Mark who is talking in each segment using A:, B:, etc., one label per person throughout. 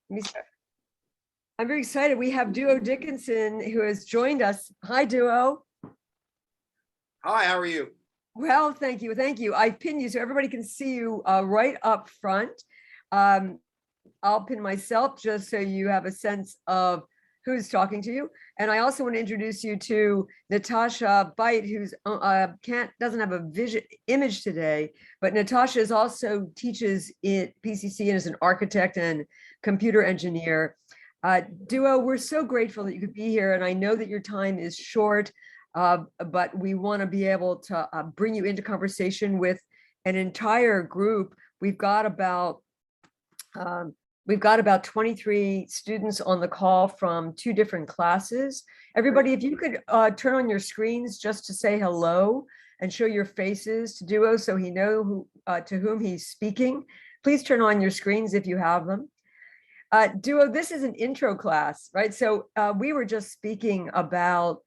A: Let me- I'm very excited. We have Duo Dickinson who has joined us. Hi, Duo.
B: Hi, how are you?
A: Well, thank you. Thank you. I pinned you so everybody can see you right up front. Um, I'll pin myself just so you have a sense of who's talking to you. And I also want to introduce you to Natasha Byte, who's doesn't have a vision image today, but Natasha is also teaches at PCC and is an architect and computer engineer. Duo, we're so grateful that you could be here, and I know that your time is short, but we want to be able to bring you into conversation with an entire group. Um, We've got about 23 students on the call from 2 different classes. Everybody, if you could turn on your screens just to say hello and show your faces to Duo so he know who to whom he's speaking. Please turn on your screens if you have them. Duo, this is an intro class, right? So we were just speaking about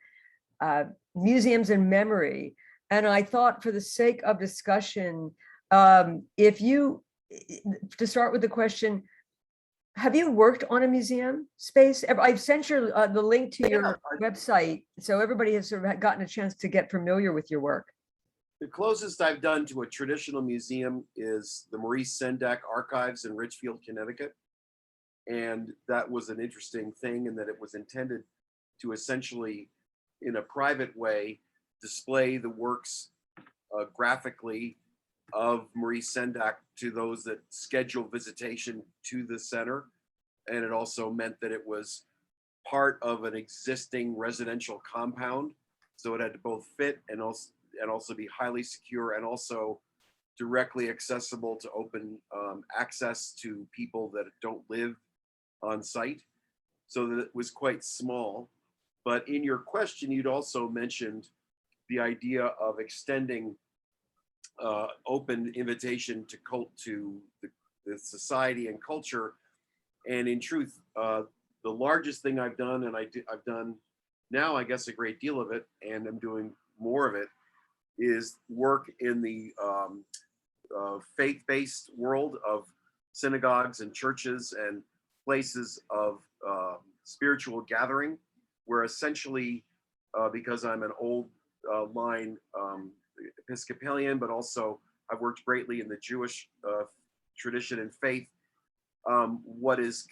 A: museums and memory. And I thought for the sake of discussion, if you, to start with the question, have you worked on a museum space? I've sent you the link to your website, so everybody has sort of gotten a chance to get familiar with your work.
B: The closest I've done to a traditional museum is the Maurice Sendak Archives in Richfield, Connecticut. And that was an interesting thing in that it was intended to essentially, in a private way, display the works graphically of Maurice Sendak to those that schedule visitation to the center. And it also meant that it was part of an existing residential compound. So it had to both fit and also be highly secure and also directly accessible to open access to people that don't live on site. So that it was quite small. But in your question, you'd also mentioned the idea of extending open invitation to the society and culture. And in truth, the largest thing I've done, and I've done now, I guess, a great deal of it, and I'm doing more of it, is work in the faith-based world of synagogues and churches and places of spiritual gathering, where essentially, because I'm an old line Episcopalian, but also I've worked greatly in the Jewish tradition and faith. What is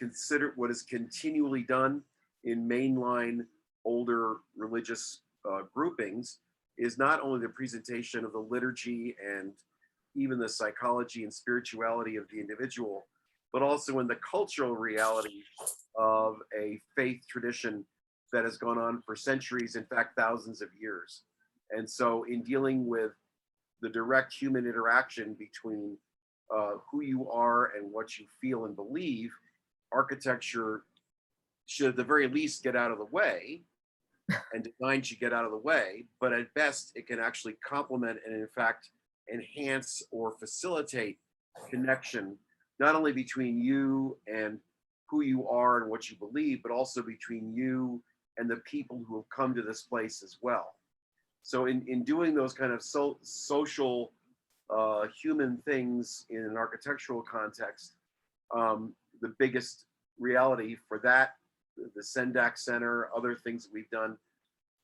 B: continually done in mainline older religious groupings is not only the presentation of the liturgy and even the psychology and spirituality of the individual, but also in the cultural reality of a faith tradition that has gone on for centuries, in fact, thousands of years. And so in dealing with the direct human interaction between who you are and what you feel and believe, architecture should at the very least get out of the way, and design should get out of the way, but at best it can actually complement and in fact enhance or facilitate connection, not only between you and who you are and what you believe, but also between you and the people who have come to this place as well. So in doing those kind of social human things in an architectural context, the biggest reality for that, the Sendak Center, other things that we've done,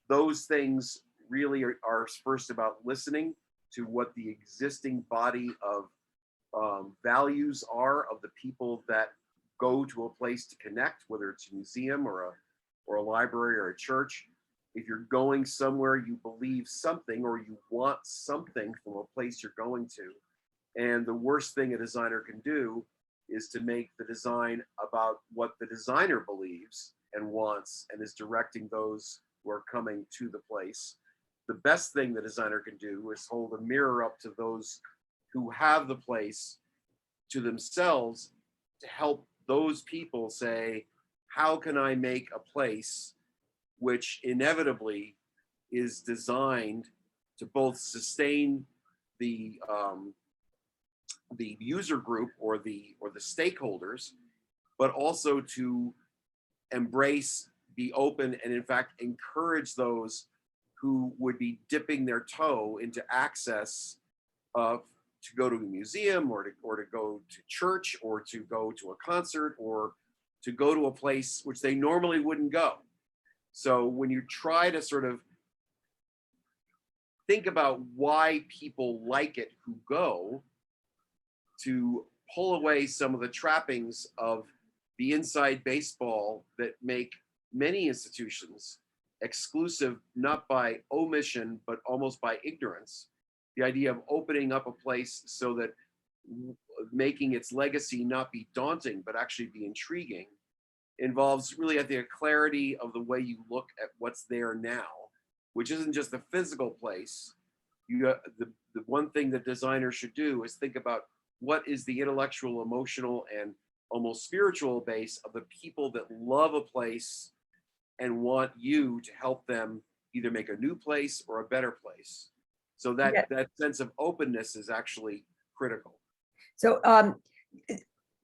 B: those things really are first about listening to what the existing body of values are of the people that go to a place to connect, whether it's a museum or a library or a church. If you're going somewhere, you believe something or you want something from a place you're going to. And the worst thing a designer can do is to make the design about what the designer believes and wants and is directing those who are coming to the place. The best thing the designer can do is hold a mirror up to those who have the place to themselves to help those people say, how can I make a place which inevitably is designed to both sustain the user group or the stakeholders, but also to embrace, be open, and in fact encourage those who would be dipping their toe into access to go to a museum or to go to church or to go to a concert or to go to a place which they normally wouldn't go. So when you try to sort of think about why people like it who go, to pull away some of the trappings of the inside baseball that make many institutions exclusive, not by omission, but almost by ignorance. The idea of opening up a place so that making its legacy not be daunting, but actually be intriguing, involves really, I think, a clarity of the way you look at what's there now, which isn't just a physical place. The one thing that designers should do is think about what is the intellectual, emotional, and almost spiritual base of the people that love a place and want you to help them either make a new place or a better place. So that sense of openness is actually critical.
A: So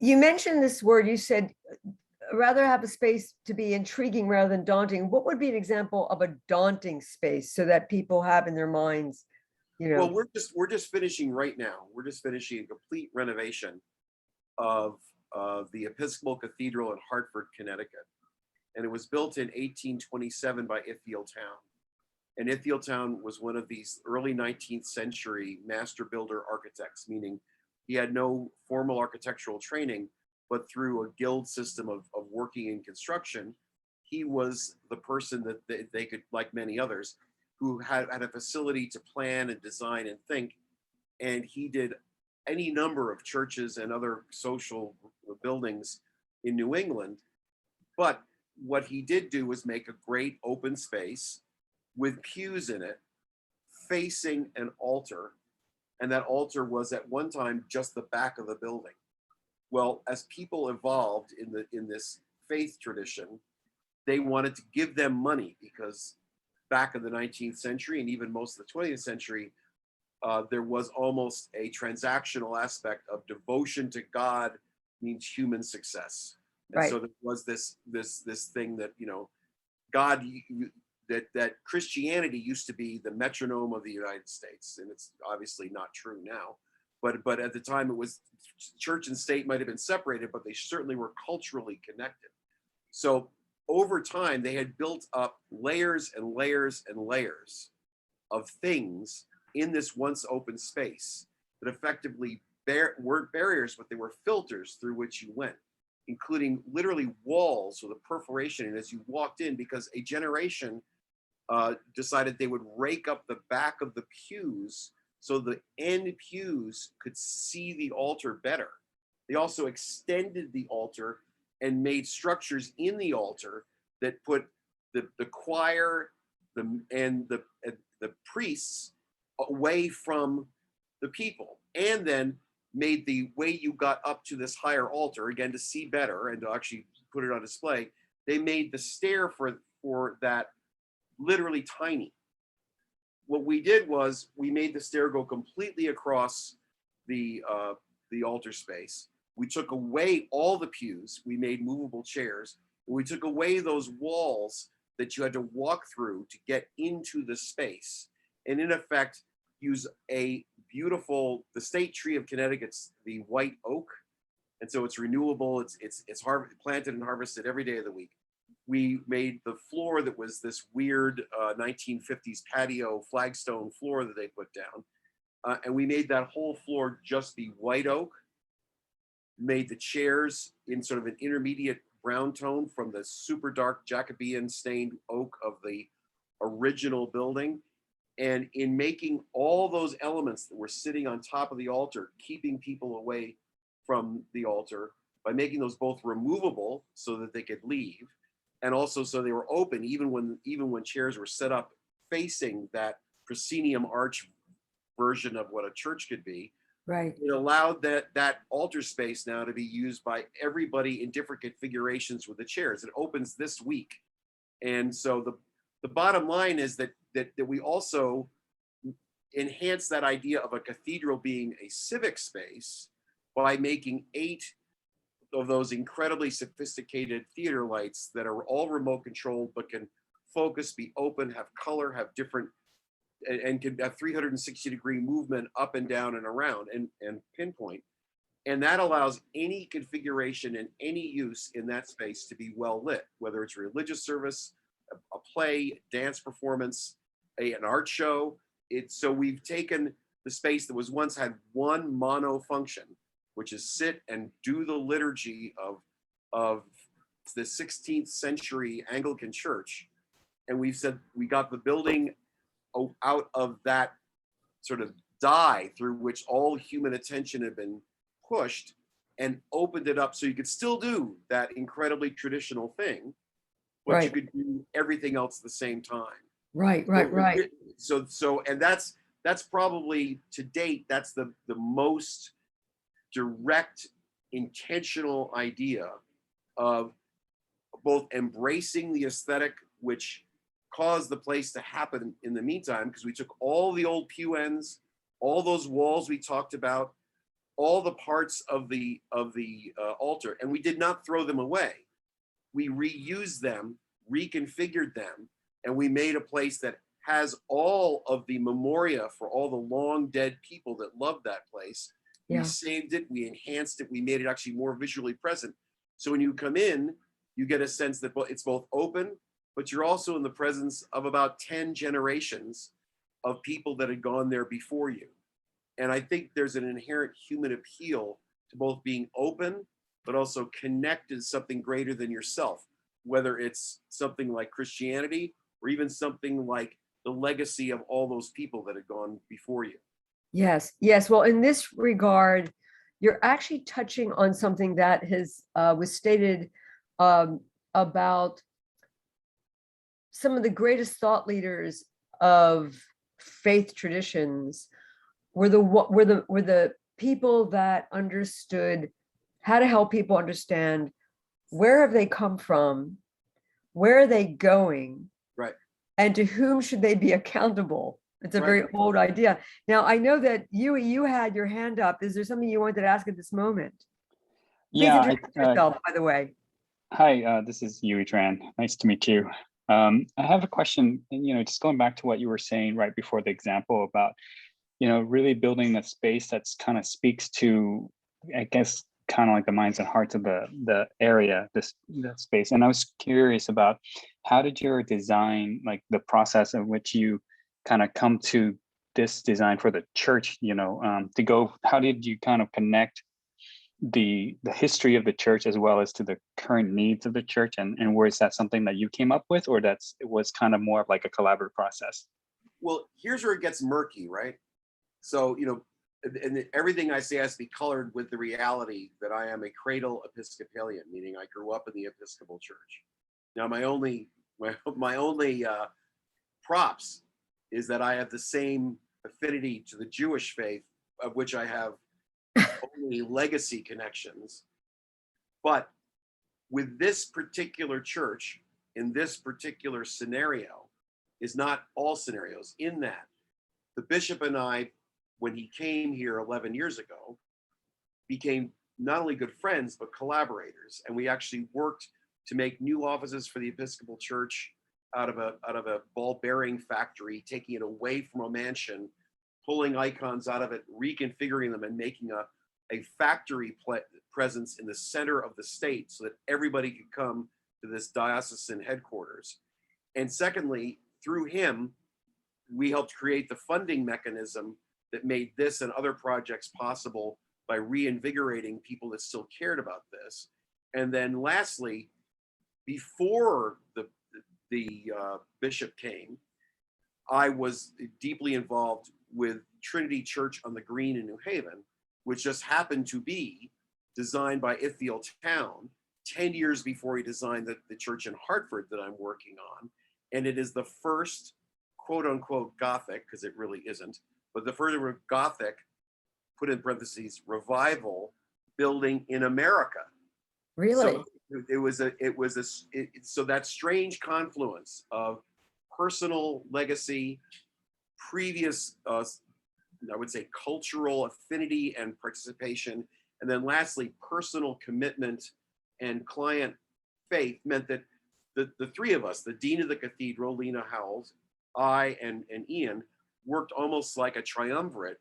A: you mentioned this word, you said rather have a space to be intriguing rather than daunting. What would be an example of a daunting space so that people have in their minds, you know?
B: Well, we're just finishing right now. We're just finishing a complete renovation of the Episcopal Cathedral in Hartford, Connecticut. And it was built in 1827 by Ithiel Town. And Ithiel Town was one of these early 19th century master builder architects, meaning he had no formal architectural training, but through a guild system of working in construction, he was the person that they could, like many others, who had a facility to plan and design and think. And he did any number of churches and other social buildings in New England. But what he did do was make a great open space with pews in it, facing an altar. And that altar was at one time just the back of the building. Well, as people evolved in this faith tradition, they wanted to give them money because back in the 19th century and even most of the 20th century, there was almost a transactional aspect of devotion to God means human success. And
A: Right.
B: so there was this thing that, you know, God, that Christianity used to be the metronome of the United States, and it's obviously not true now. But at the time, it was church and state might have been separated, but they certainly were culturally connected. So over time, they had built up layers and layers and layers of things in this once open space that effectively weren't barriers, but they were filters through which you went, including literally walls with a perforation. And as you walked in, because a generation decided they would rake up the back of the pews so the end pews could see the altar better. They also extended the altar and made structures in the altar that put the choir and the priests away from the people, and then made the way you got up to this higher altar, again, to see better and to actually put it on display, they made the stair for that literally tiny. What we did was we made the stair go completely across the altar space. We took away all the pews. We made movable chairs. And we took away those walls that you had to walk through to get into the space. And in effect, use a beautiful, the state tree of Connecticut's the white oak. And so it's renewable. It's planted and harvested every day of the week. We made the floor that was this weird 1950s patio flagstone floor that they put down. And we made that whole floor just be white oak, made the chairs in sort of an intermediate brown tone from the super dark Jacobean stained oak of the original building. And in making all those elements that were sitting on top of the altar, keeping people away from the altar by making those both removable so that they could leave, and also so they were open even when chairs were set up facing that proscenium arch version of what a church could be.
A: Right.
B: It allowed that altar space now to be used by everybody in different configurations with the chairs. It opens this week. And so the bottom line is that we also enhance that idea of a cathedral being a civic space by making 8 of those incredibly sophisticated theater lights that are all remote controlled, but can focus, be open, have color, have different, and can have 360-degree movement up and down and around and pinpoint. And that allows any configuration and any use in that space to be well lit, whether it's a religious service, a play, dance performance, an art show. So we've taken the space that was once had one mono function, which is sit and do the liturgy of the 16th century Anglican church. And we've said we got the building out of that sort of die through which all human attention had been pushed, and opened it up so you could still do that incredibly traditional thing, but you
A: Right,
B: could do everything else at the same time.
A: right, right, right.
B: And that's probably to date, that's the most direct, intentional idea of both embracing the aesthetic, which caused the place to happen in the meantime, because we took all the old pew ends, all those walls we talked about, all the parts of the altar, and we did not throw them away. We reused them, reconfigured them, and we made a place that has all of the memoria for all the long dead people that loved that place. We
A: Yeah.
B: saved it, we enhanced it, we made it actually more visually present. So when you come in, you get a sense that it's both open, but you're also in the presence of about 10 generations of people that had gone there before you. And I think there's an inherent human appeal to both being open, but also connected to something greater than yourself, whether it's something like Christianity or even something like the legacy of all those people that had gone before you.
A: Yes, yes. Well, in this regard, you're actually touching on something that has was stated about some of the greatest thought leaders of faith traditions were the people that understood how to help people understand where have they come from, where are they going,
B: Right.
A: and to whom should they be accountable. It's a
B: Right.
A: very old idea. Now, I know that you had your hand up. Is there something you wanted to ask at this moment? Please
C: Yeah,
A: introduce yourself, by the way.
C: hi, this is Yui Tran. Nice to meet you. I have a question, and, just going back to what you were saying right before the example about, really building a space that's kind of speaks to, I guess, kind of like the minds and hearts of the area, that space. And I was curious about how did your design, like the process in which you kind of come to this design for the church, to go, how did you kind of connect the history of the church as well as to the current needs of the church, and was that something that you came up with, or it was kind of more of like a collaborative process?
B: Well, here's where it gets murky, right? So, and everything I say has to be colored with the reality that I am a cradle Episcopalian, meaning I grew up in the Episcopal Church. Now, my only props is that I have the same affinity to the Jewish faith, of which I have only legacy connections. But with this particular church, in this particular scenario, is not all scenarios. In that, the bishop and I, when he came here 11 years ago, became not only good friends, but collaborators. And we actually worked to make new offices for the Episcopal Church out of a ball bearing factory, taking it away from a mansion, pulling icons out of it, reconfiguring them, and making a factory presence in the center of the state so that everybody could come to this diocesan headquarters. And secondly, through him, we helped create the funding mechanism that made this and other projects possible by reinvigorating people that still cared about this. And then lastly, before the bishop came, I was deeply involved with Trinity Church on the Green in New Haven, which just happened to be designed by Ithiel Town 10 years before he designed the church in Hartford that I'm working on. And it is the first quote unquote Gothic, because it really isn't, but the first Gothic, put in parentheses, revival building in America.
A: Really?
B: So so that strange confluence of personal legacy, previous, I would say, cultural affinity and participation, and then lastly, personal commitment and client faith meant that the three of us, the dean of the cathedral, Lena Howells, I and Ian, worked almost like a triumvirate,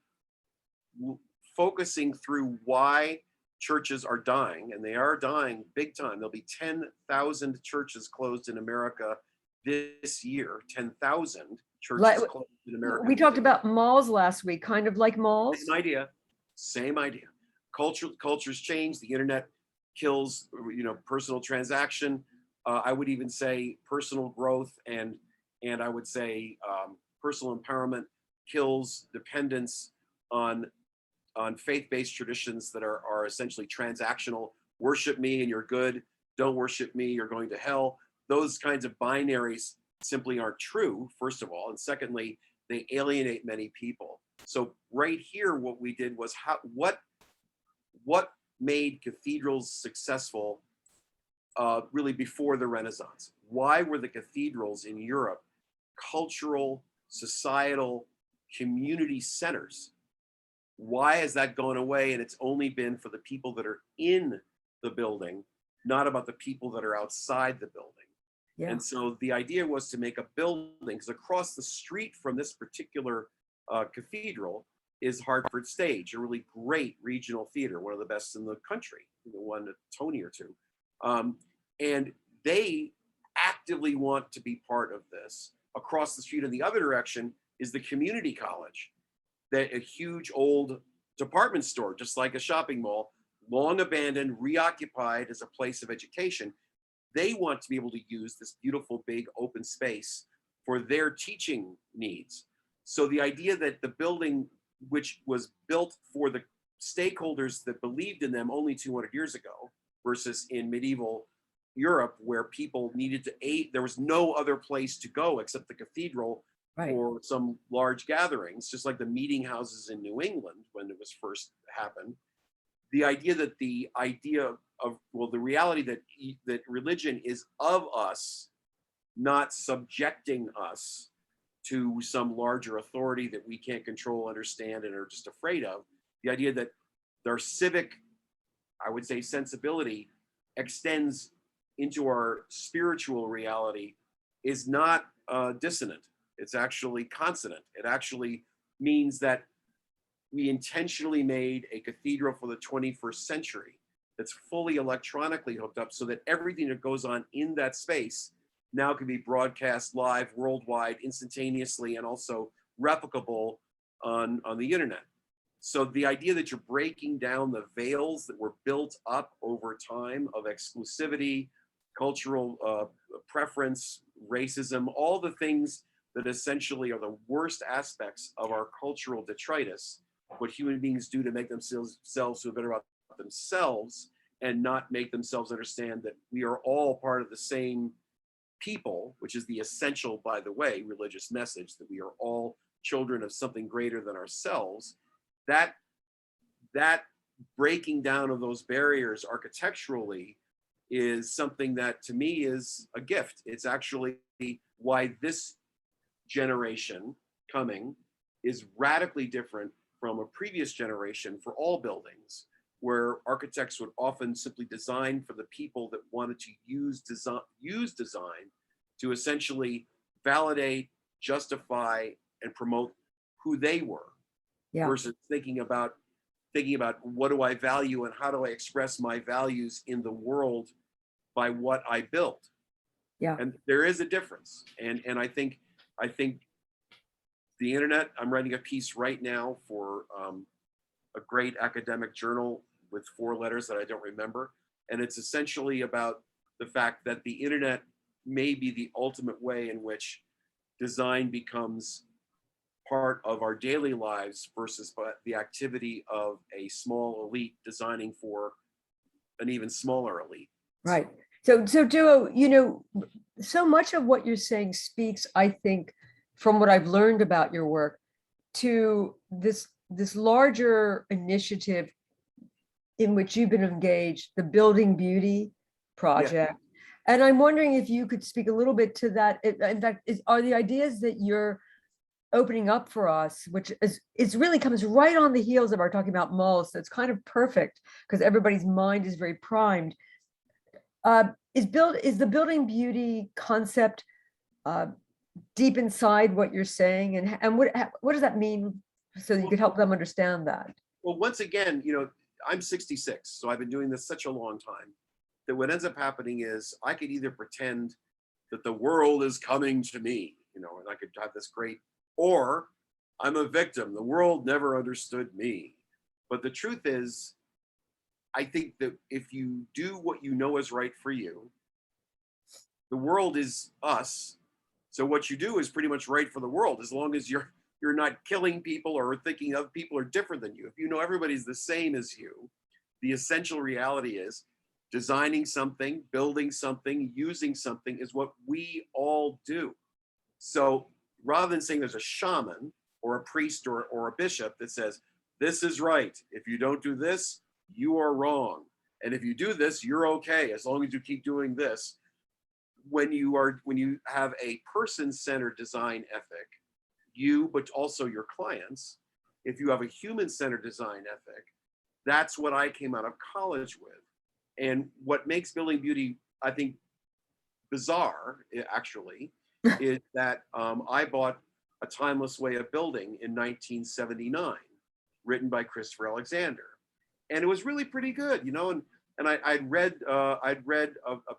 B: focusing through why churches are dying, and they are dying big time. There'll be 10,000 churches closed in America this year. 10,000 churches
A: Like,
B: closed in America.
A: we talked about malls last week, kind of like malls.
B: Same idea. Same idea. Cultures change. The internet kills, personal transaction. I would even say personal growth, and I would say personal empowerment kills dependence on faith-based traditions that are essentially transactional. Worship me and you're good. Don't worship me, you're going to hell. Those kinds of binaries simply aren't true, first of all. And secondly, they alienate many people. So right here, what we did was what made cathedrals successful really before the Renaissance? Why were the cathedrals in Europe cultural, societal, community centers? Why has that gone away? And it's only been for the people that are in the building, not about the people that are outside the building.
A: Yeah.
B: And so the idea was to make a building, because across the street from this particular cathedral is Hartford Stage, a really great regional theater, one of the best in the country, won a Tony or two. And they actively want to be part of this. Across the street in the other direction is the community college, that a huge old department store, just like a shopping mall, long abandoned, reoccupied as a place of education. They want to be able to use this beautiful big open space for their teaching needs. So the idea that the building, which was built for the stakeholders that believed in them only 200 years ago, versus in medieval Europe, where people needed to aid, there was no other place to go except the cathedral,
A: Right.
B: or some large gatherings, just like the meeting houses in New England when it was first happened. The idea that the reality that religion is of us, not subjecting us to some larger authority that we can't control, understand, and are just afraid of. The idea that their civic, I would say, sensibility extends into our spiritual reality is not dissonant. It's actually consonant. It actually means that we intentionally made a cathedral for the 21st century that's fully electronically hooked up, so that everything that goes on in that space now can be broadcast live worldwide instantaneously, and also replicable on the internet. So the idea that you're breaking down the veils that were built up over time of exclusivity, cultural preference, racism, all the things that essentially are the worst aspects of our cultural detritus, what human beings do to make themselves feel better about themselves, and not make themselves understand that we are all part of the same people, which is the essential, by the way, religious message, that we are all children of something greater than ourselves. That breaking down of those barriers architecturally is something that to me is a gift. It's actually why this generation coming is radically different from a previous generation for all buildings, where architects would often simply design for the people that wanted to use design to essentially validate, justify, and promote who they were,
A: Yeah.
B: versus thinking about what do I value and how do I express my values in the world by what I built.
A: Yeah.
B: And there is a difference. And I think the internet, I'm writing a piece right now for a great academic journal with 4 letters that I don't remember. And it's essentially about the fact that the internet may be the ultimate way in which design becomes part of our daily lives, versus the activity of a small elite designing for an even smaller elite.
A: Right. So Duo, so much of what you're saying speaks, I think, from what I've learned about your work, to this larger initiative in which you've been engaged, the Building Beauty project. Yeah. And I'm wondering if you could speak a little bit to that. In fact, are the ideas that you're opening up for us, which is really comes right on the heels of our talking about malls. So it's kind of perfect because everybody's mind is very primed. Is the Building Beauty concept deep inside what you're saying, and what does that mean, so you could help them understand that?
B: Well, once again, I'm 66, so I've been doing this such a long time that what ends up happening is I could either pretend that the world is coming to me, and I could have this great, or I'm a victim. The world never understood me. But the truth is, I think that if you do what you know is right for you, the world is us. So what you do is pretty much right for the world, as long as you're not killing people or thinking other people are different than you. If you know everybody's the same as you, the essential reality is designing something, building something, using something is what we all do. So rather than saying there's a shaman or a priest or a bishop that says, this is right. If you don't do this, you are wrong. And if you do this, you're okay, as long as you keep doing this. When you have a person-centered design ethic, you, but also your clients, if you have a human-centered design ethic, that's what I came out of college with. And what makes Building Beauty, I think, bizarre, actually, is that I bought A Timeless Way of Building in 1979, written by Christopher Alexander. And it was really pretty good, and I'd read a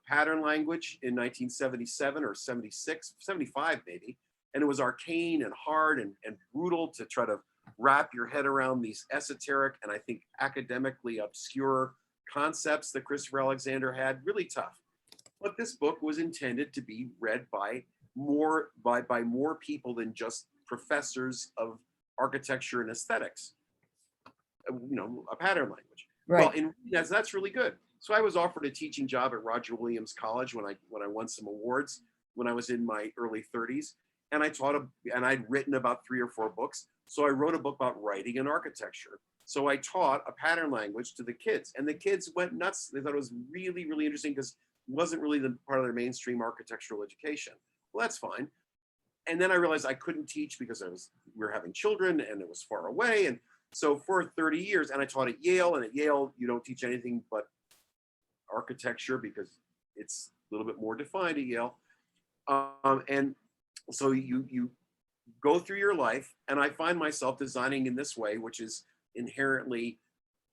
B: pattern language in 1977 or 76, 75 maybe, and it was arcane and hard and brutal to try to wrap your head around these esoteric and I think academically obscure concepts that Christopher Alexander had, really tough. But this book was intended to be read by more people than just professors of architecture and aesthetics, a pattern language.
A: Right.
B: Well, that's really good. So I was offered a teaching job at Roger Williams College when I won some awards when I was in my early 30s, and I taught and I'd written about 3 or 4 books. So I wrote a book about writing and architecture. So I taught a pattern language to the kids, and the kids went nuts. They thought it was really, really interesting because it wasn't really the part of their mainstream architectural education. Well, that's fine. And then I realized I couldn't teach because we were having children and it was far away. And so for 30 years, and I taught at Yale, and at Yale, you don't teach anything but architecture because it's a little bit more defined at Yale. And so you go through your life, and I find myself designing in this way, which is inherently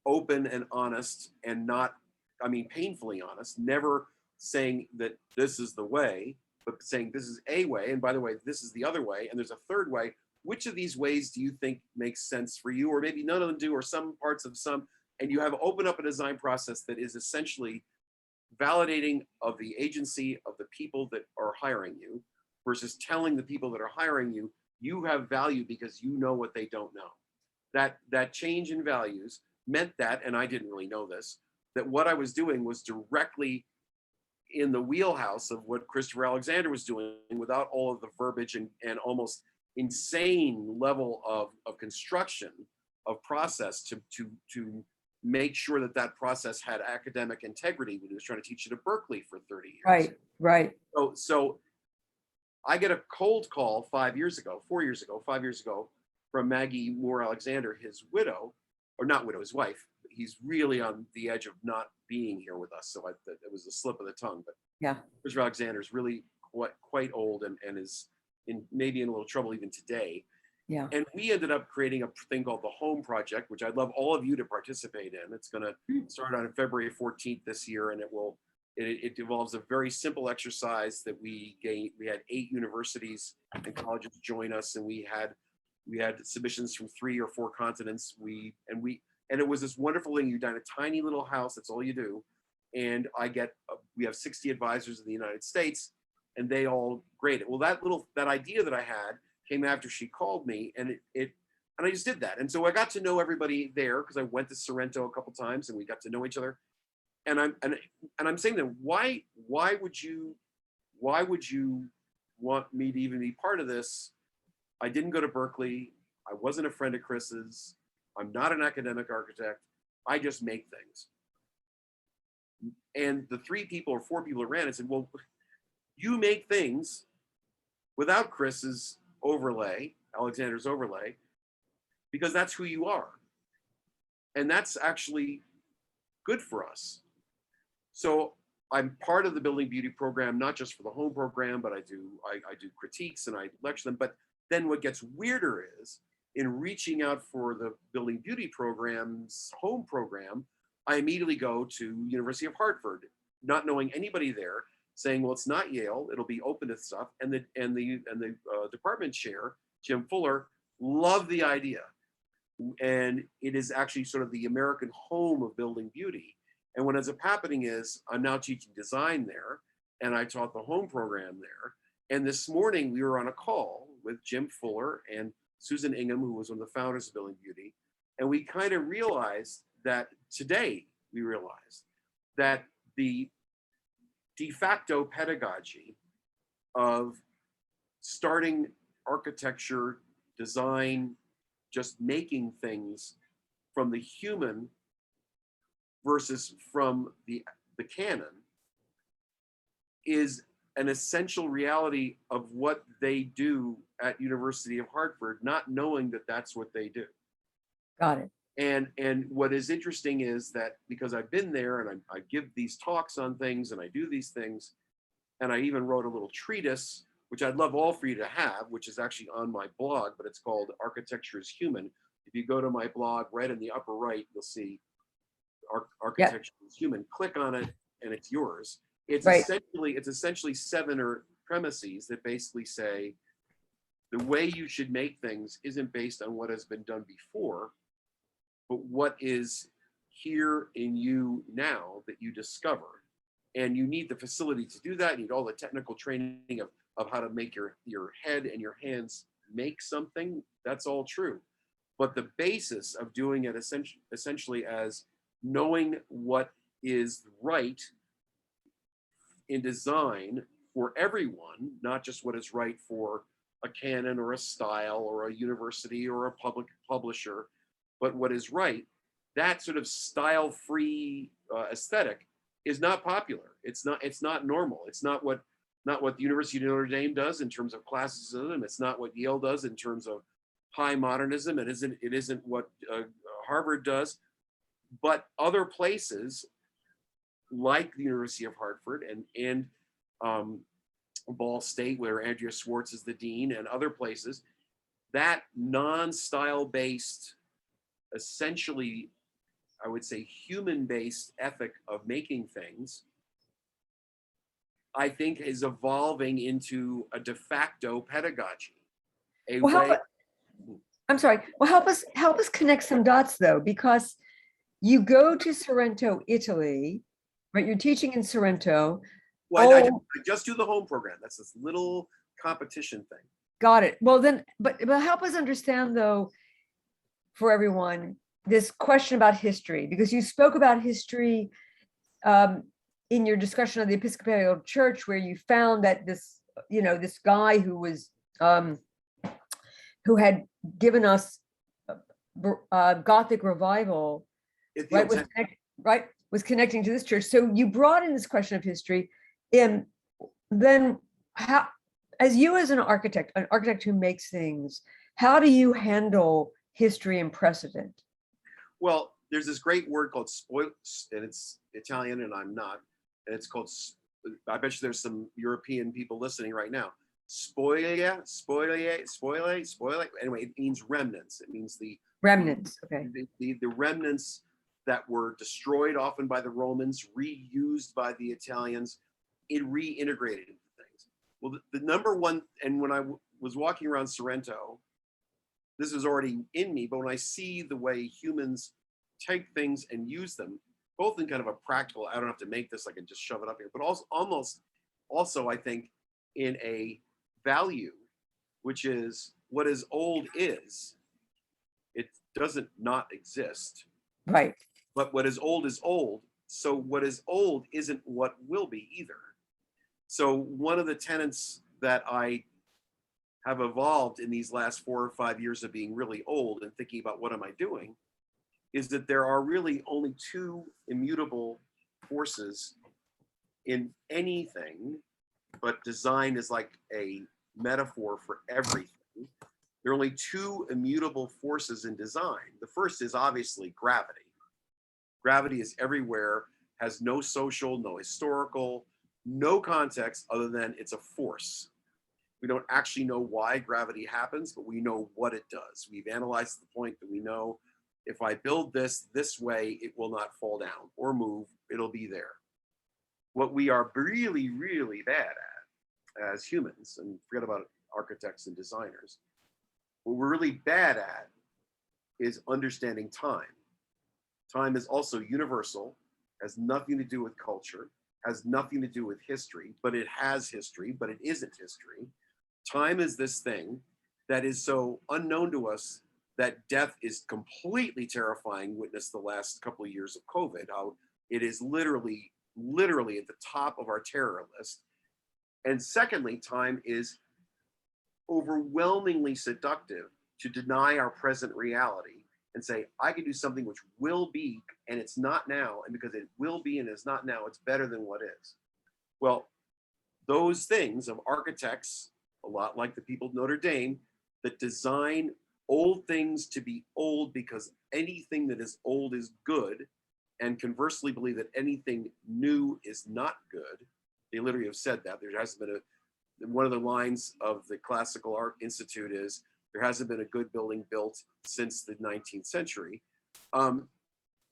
B: open and honest and not, painfully honest, never saying that this is the way, but saying this is a way. And by the way, this is the other way. And there's a third way. Which of these ways do you think makes sense for you? Or maybe none of them do, or some parts of some. And you have opened up a design process that is essentially validating of the agency of the people that are hiring you versus telling the people that are hiring you, you have value because you know what they don't know. That change in values meant that, and I didn't really know this, that what I was doing was directly in the wheelhouse of what Christopher Alexander was doing without all of the verbiage and almost insane level of construction of process to make sure that process had academic integrity when he was trying to teach it at Berkeley for 30 years.
A: Right.
B: So I get a cold call 5 years ago from Maggie Moore Alexander, his widow, or not widow, his wife. He's really on the edge of not being here with us. So it was a slip of the tongue, but
A: Yeah.
B: Christopher Alexander is really quite old and is maybe in a little trouble even today.
A: Yeah.
B: And we ended up creating a thing called the Home Project, which I'd love all of you to participate in. It's going to start on February 14th this year, and it involves a very simple exercise that we had 8 universities and colleges join us, and we had submissions from 3 or 4 continents. And it was this wonderful thing. You dine a tiny little house. That's all you do. And we have 60 advisors in the United States, and they all grade it. Well, that idea that I had came after she called me, and I just did that. And so I got to know everybody there because I went to Sorrento a couple times, and we got to know each other. And I'm saying to them, why would you want me to even be part of this? I didn't go to Berkeley. I wasn't a friend of Chris's. I'm not an academic architect. I just make things. And the 3 people or 4 people who ran it said, well, you make things without Chris's overlay, Alexander's overlay, because that's who you are. And that's actually good for us. So I'm part of the Building Beauty program, not just for the home program, but I do critiques and I lecture them. But then what gets weirder is in reaching out for the Building Beauty program's home program, I immediately go to University of Hartford, not knowing anybody there, saying, well, it's not Yale, it'll be open to stuff. And the department chair, Jim Fuller, loved the idea. And it is actually sort of the American home of Building Beauty. And what ends up happening is I'm now teaching design there, and I taught the home program there. And this morning we were on a call with Jim Fuller and Susan Ingham, who was one of the founders of Building Beauty. And we kind of realized that today, we realized that the de facto pedagogy of starting architecture, design, just making things from the human versus from the canon is an essential reality of what they do at University of Hartford, not knowing that that's what they do.
A: Got it.
B: And what is interesting is that because I've been there and I give these talks on things and I do these things, and I even wrote a little treatise, which I'd love all for you to have, which is actually on my blog, but it's called Architecture is Human. If you go to my blog, right in the upper right, you'll see Architecture is Human. Click on it and it's yours. It's
A: Right.
B: essentially 7 premises that basically say the way you should make things isn't based on what has been done before, but what is here in you now that you discover. And you need the facility to do that. You need all the technical training of how to make your head and your hands make something. That's all true. But the basis of doing it essentially as knowing what is right in design for everyone, not just what is right for a canon or a style or a university or a public publisher, but what is right, that sort of style-free aesthetic is not popular. It's not normal. It's not what the University of Notre Dame does in terms of classicism. It's not what Yale does in terms of high modernism. It isn't what Harvard does. But other places like the University of Hartford and Ball State, where Andrea Schwartz is the dean, and other places, that non-style based, essentially, I would say, human-based ethic of making things, I think is evolving into a de facto pedagogy.
A: I'm sorry. Well, help us connect some dots though, because you go to Sorrento, Italy, right? You're teaching in Sorrento.
B: Well, I just do the home program. That's this little competition thing.
A: Got it. Well, then, but help us understand though, for everyone, this question about history, because you spoke about history in your discussion of the Episcopal Church, where you found that this guy who was who had given us Gothic revival, was connecting to this church. So you brought in this question of history, and then how, as you as an architect who makes things, how do you handle history and precedent?
B: Well, there's this great word called spoil, and it's Italian, and I'm not. And it's called, I bet you there's some European people listening right now. Spolia. Anyway, it means remnants. It means the
A: remnants. Okay.
B: The remnants that were destroyed often by the Romans, reused by the Italians, it reintegrated into things. Well, the number one, and when I was walking around Sorrento, this was already in me, but when I see the way humans take things and use them, both in kind of a practical, I don't have to make this, I can just shove it up here, but also I think in a value, which is what is old is, it doesn't not exist.
A: Right.
B: But what is old is old. So what is old isn't what will be either. So one of the tenets that I have evolved in these last 4 or 5 years of being really old and thinking about what am I doing, is that there are really only 2 immutable forces in anything, but design is like a metaphor for everything. There are only 2 immutable forces in design. The first is obviously gravity. Gravity is everywhere, has no social, no historical, no context other than it's a force. We don't actually know why gravity happens, but we know what it does. We've analyzed the point that we know if I build this way, it will not fall down or move, it'll be there. What we are really, really bad at as humans, and forget about architects and designers, what we're really bad at is understanding time. Time is also universal, has nothing to do with culture, has nothing to do with history, but it has history, but it isn't history. Time is this thing that is so unknown to us that death is completely terrifying. Witness the last couple of years of COVID, how it is literally at the top of our terror list. And secondly, time is overwhelmingly seductive to deny our present reality and say, I can do something which will be, and it's not now, and because it will be and it's not now, it's better than what is. Well, those things of architects, a lot like the people of Notre Dame, that design old things to be old because anything that is old is good, and conversely believe that anything new is not good. They literally have said that. There hasn't been one of the lines of the Classical Art Institute is, there hasn't been a good building built since the 19th century.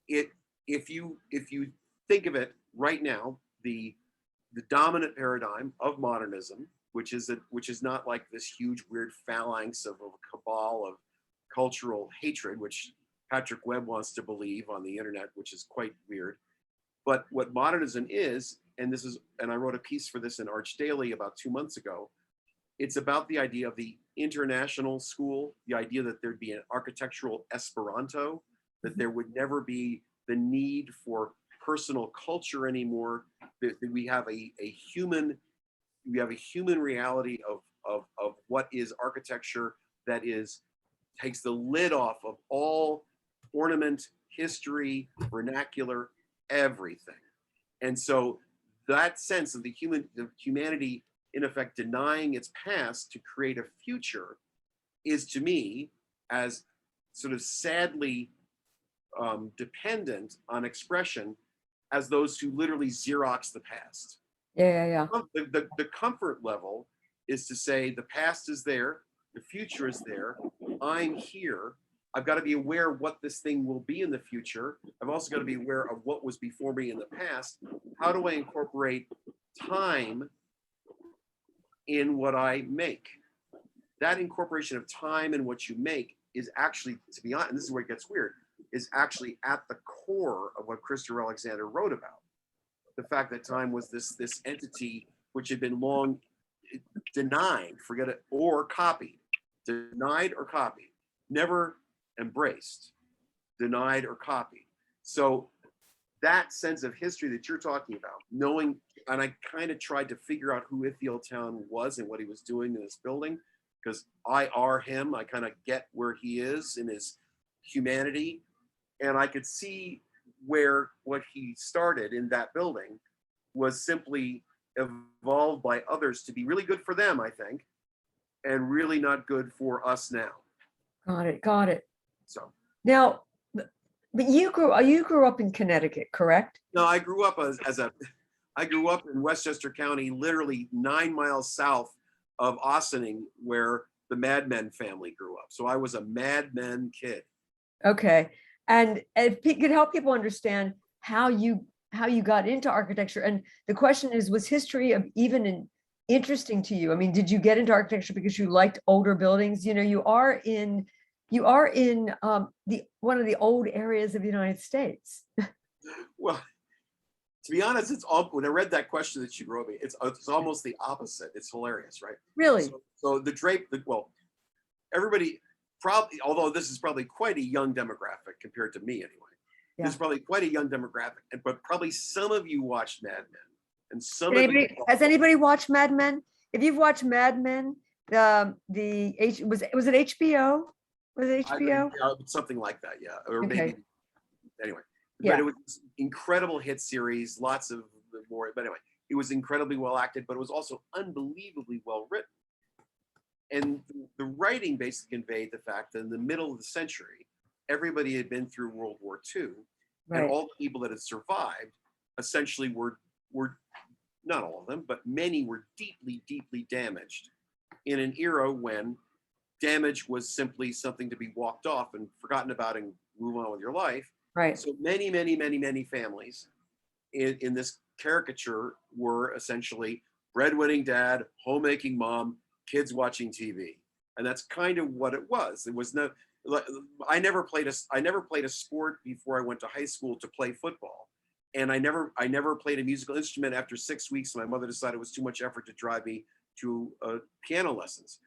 B: If you think of it right now, the dominant paradigm of modernism, which is not like this huge weird phalanx of a cabal of cultural hatred, which Patrick Webb wants to believe on the internet, which is quite weird. But what modernism is, and I wrote a piece for this in Arch Daily about 2 months ago, it's about the idea of the international school, the idea that there'd be an architectural Esperanto, that there would never be the need for personal culture anymore, that we have a human reality of what is architecture that takes the lid off of all ornament, history, vernacular, everything. And so that sense of the humanity, in effect, denying its past to create a future is, to me, as sort of sadly dependent on expression as those who literally Xerox the past.
A: Yeah.
B: The comfort level is to say the past is there, the future is there, I'm here. I've got to be aware of what this thing will be in the future. I've also got to be aware of what was before me in the past. How do I incorporate time in what I make? That incorporation of time in what you make is actually, to be honest, and this is where it gets weird, is actually at the core of what Christopher Alexander wrote about. The fact that time was this entity which had been long denied, forget it, or copied, denied or copied, never embraced, denied or copied. So that sense of history that you're talking about, knowing, and I kind of tried to figure out who Ithiel Town was and what he was doing in this building, because I are him. I kind of get where he is in his humanity, and I could see where what he started in that building was simply evolved by others to be really good for them, I think, and really not good for us now.
A: Got it.
B: So
A: Now, but you grew up in Connecticut, correct?
B: no, I grew up I grew up in Westchester County, literally 9 miles south of Ossining, where the Mad Men family grew up. So I was a Mad Men kid.
A: Okay. And if you could help people understand how you got into architecture. And the question is, was history interesting to you? I mean, did you get into architecture because you liked older buildings? You know, you are in the one of the old areas of the United States.
B: Well, to be honest, it's all, when I read that question that you wrote me, it's almost the opposite. It's hilarious, right?
A: Really?
B: So everybody probably, although this is probably quite a young demographic compared to me anyway.
A: Yeah.
B: This is probably quite a young demographic, but probably some of you watched Mad Men, and
A: Has anybody watched Mad Men? If you've watched Mad Men, was it HBO? Was it HBO?
B: Something like that, yeah, or
A: Okay.
B: maybe anyway.
A: Yeah.
B: But it was incredible hit series, lots of more. But anyway, it was incredibly well acted, but it was also unbelievably well written. And the writing basically conveyed the fact that in the middle of the century, everybody had been through World War II,
A: Right.
B: and all the people that had survived essentially were not all of them, but many were deeply, deeply damaged in an era when damage was simply something to be walked off and forgotten about and move on with your life.
A: Right.
B: So many families in this caricature were essentially breadwinning dad, homemaking mom, kids watching TV. And that's kind of what it was. It was no, I never played a sport before I went to high school to play football. And I never played a musical instrument after 6 weeks. My mother decided it was too much effort to drive me to piano lessons.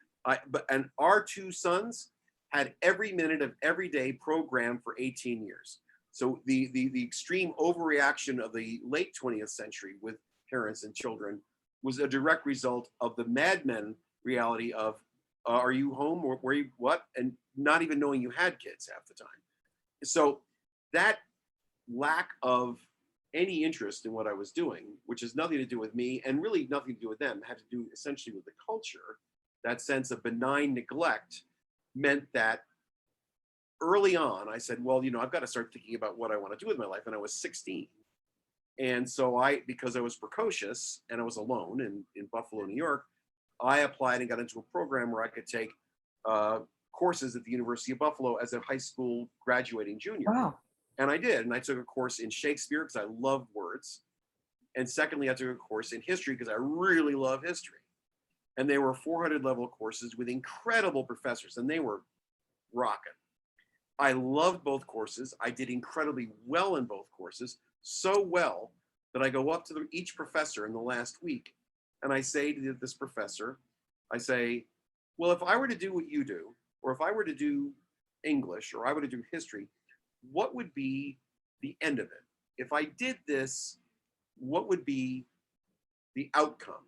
B: And our two sons had every minute of every day programmed for 18 years. So the extreme overreaction of the late 20th century with parents and children was a direct result of the Mad Men reality of, are you home or where you what? And not even knowing you had kids half the time. So that lack of any interest in what I was doing, which has nothing to do with me and really nothing to do with them, had to do essentially with the culture. That sense of benign neglect meant that early on, I said, well, I've got to start thinking about what I want to do with my life. And I was 16. And so because I was precocious and I was alone in Buffalo, New York, I applied and got into a program where I could take courses at the University of Buffalo as a high school graduating junior.
A: Wow.
B: And I did. And I took a course in Shakespeare because I love words. And secondly, I took a course in history because I really love history. And they were 400 level courses with incredible professors, and they were rocking. I loved both courses. I did incredibly well in both courses, so well that I go up to each professor in the last week and I say to this professor, I say, well, if I were to do what you do, or if I were to do English, or I were to do history, what would be the end of it? If I did this, what would be the outcome?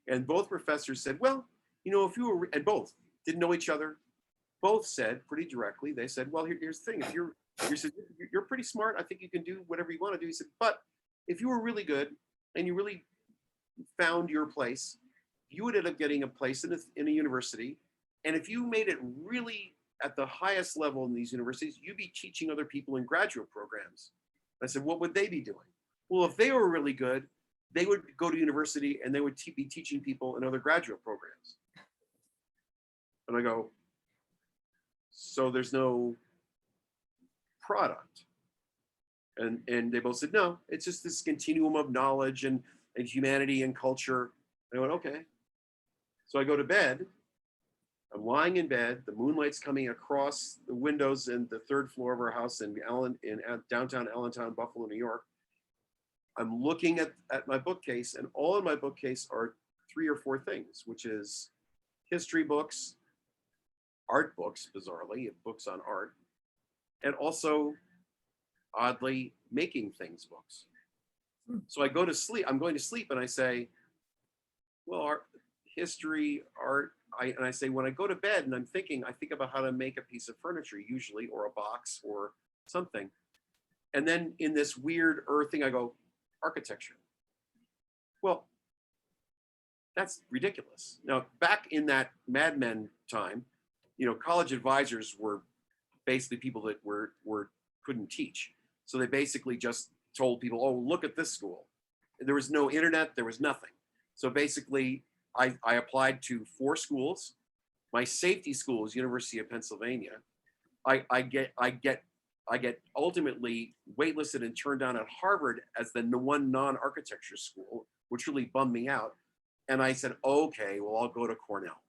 B: And both professors said, well, if you were, and both didn't know each other, both said pretty directly, they said, well, here's the thing, if you're pretty smart, I think you can do whatever you want to do. He said, but if you were really good and you really found your place, you would end up getting a place in a university. And if you made it really at the highest level in these universities, you'd be teaching other people in graduate programs. I said, what would they be doing? Well, if they were really good, they would go to university and they would be teaching people in other graduate programs. And I go, so there's no product. And they both said, no, it's just this continuum of knowledge and humanity and culture. And I went, okay. So I go to bed. I'm lying in bed. The moonlight's coming across the windows in the third floor of our house in downtown Allentown, Buffalo, New York. I'm looking at my bookcase, and all in my bookcase are 3 or 4 things, which is history books, art books, bizarrely, books on art, and also, oddly, making things books. So I go to sleep, I'm going to sleep, and I say, well, art, history, art, and I say, when I go to bed and I'm thinking, I think about how to make a piece of furniture, usually, or a box, or something. And then in this weird thing, I go, architecture. Well, that's ridiculous. Now, back in that Mad Men time, college advisors were basically people that couldn't teach. So they basically just told people, oh, look at this school. There was no internet, there was nothing. So basically, I applied to 4 schools. My safety school is University of Pennsylvania. I get ultimately waitlisted and turned down at Harvard as the one non-architecture school, which really bummed me out. And I said, okay, well, I'll go to Cornell.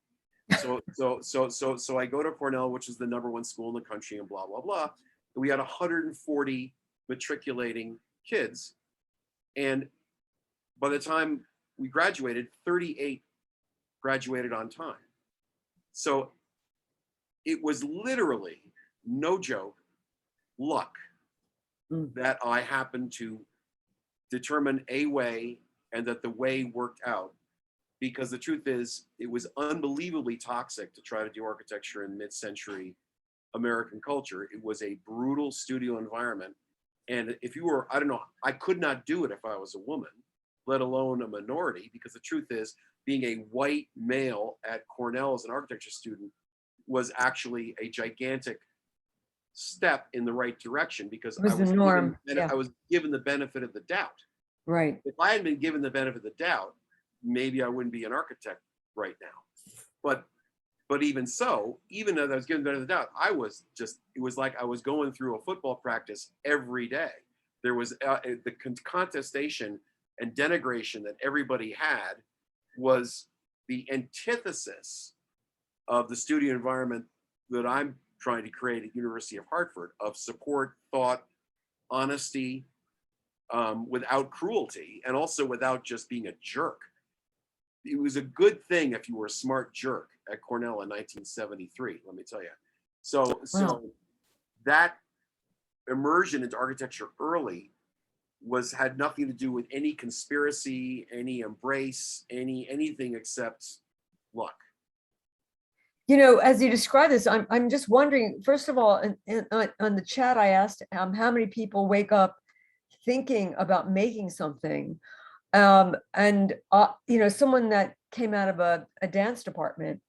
B: So I go to Cornell, which is the #1 school in the country, and blah, blah, blah. And we had 140 matriculating kids. And by the time we graduated, 38 graduated on time. So it was literally, no joke, luck that I happened to determine a way and that the way worked out. Because the truth is, it was unbelievably toxic to try to do architecture in mid-century American culture. It was a brutal studio environment. And if you were, I don't know, I could not do it if I was a woman, let alone a minority, because the truth is, being a white male at Cornell as an architecture student was actually a gigantic step in the right direction, because
A: It was the norm.
B: I was given the benefit of the doubt.
A: Right.
B: If I had been given the benefit of the doubt, maybe I wouldn't be an architect right now. But even so, even as I was getting better of the doubt, it was like I was going through a football practice every day. There was the contestation and denigration that everybody had was the antithesis of the studio environment that I'm trying to create at University of Hartford, of support, thought, honesty, without cruelty, and also without just being a jerk. It was a good thing if you were a smart jerk at Cornell in 1973, let me tell you. So that immersion into architecture early had nothing to do with any conspiracy, any embrace, anything except luck.
A: You know, as you describe this, I'm just wondering, first of all, on the chat, I asked how many people wake up thinking about making something. And you know, someone that came out of a dance department,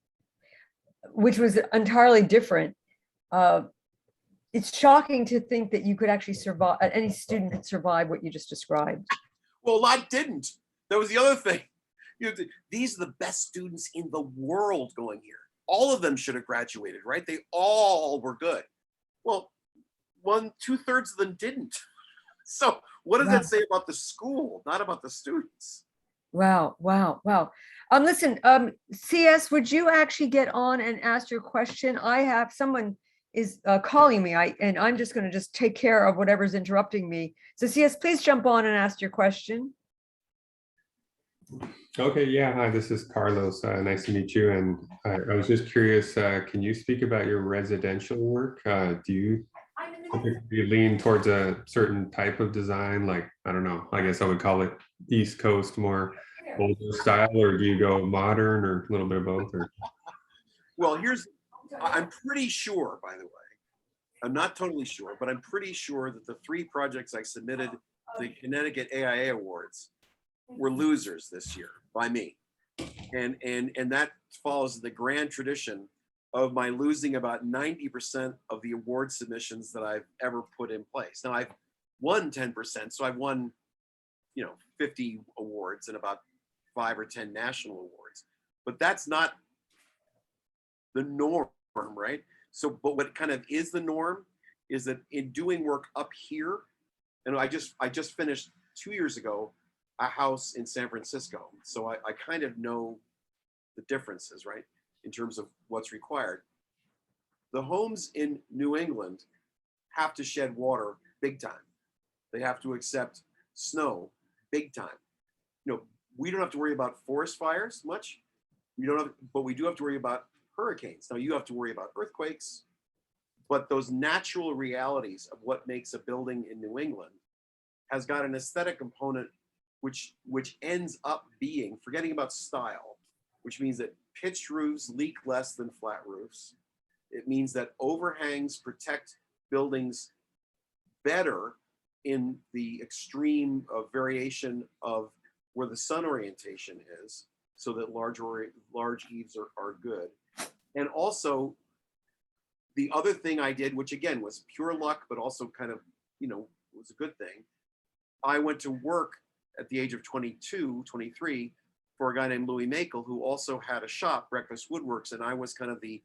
A: which was entirely different. It's shocking to think that you could actually survive, any student could survive what you just described.
B: Well, a lot didn't. That was the other thing. You know, these are the best students in the world going here. All of them should have graduated, right? They all were good. Well, 2/3 of them didn't. So what does that say about the school, not about the students?
A: Wow, wow, wow. Listen, CS, would you actually get on and ask your question? I have someone is calling me, and I'm just going to just take care of whatever's interrupting me. So CS, please jump on and ask your question.
D: Okay, yeah, hi, this is Carlos. Nice to meet you. And I was just curious, can you speak about your residential work? Do you typically lean towards a certain type of design? Like, I don't know, I guess I would call it East Coast, more older style, or do you go modern, or a little bit of both? Or?
B: Well, I'm pretty sure, by the way, I'm not totally sure, but I'm pretty sure that the 3 projects I submitted to the Connecticut AIA Awards were losers this year by me. And that follows the grand tradition of my losing about 90% of the award submissions that I've ever put in place. Now I've won 10%, so I've won, 50 awards and about 5 or 10 national awards, but that's not the norm, right? So, but what kind of is the norm is that in doing work up here, and I just finished 2 years ago a house in San Francisco, so I kind of know the differences, right, in terms of what's required. The homes in New England have to shed water big time. They have to accept snow big time. We don't have to worry about forest fires much. But we do have to worry about hurricanes. Now you have to worry about earthquakes, but those natural realities of what makes a building in New England has got an aesthetic component which ends up being, forgetting about style, which means that pitched roofs leak less than flat roofs. It means that overhangs protect buildings better in the extreme of variation of where the sun orientation is, so that large eaves are good. And also, the other thing I did, which again was pure luck, but also kind of, was a good thing, I went to work at the age of 22, 23, for a guy named Louis Makel, who also had a shop, Breakfast Woodworks, and I was kind of the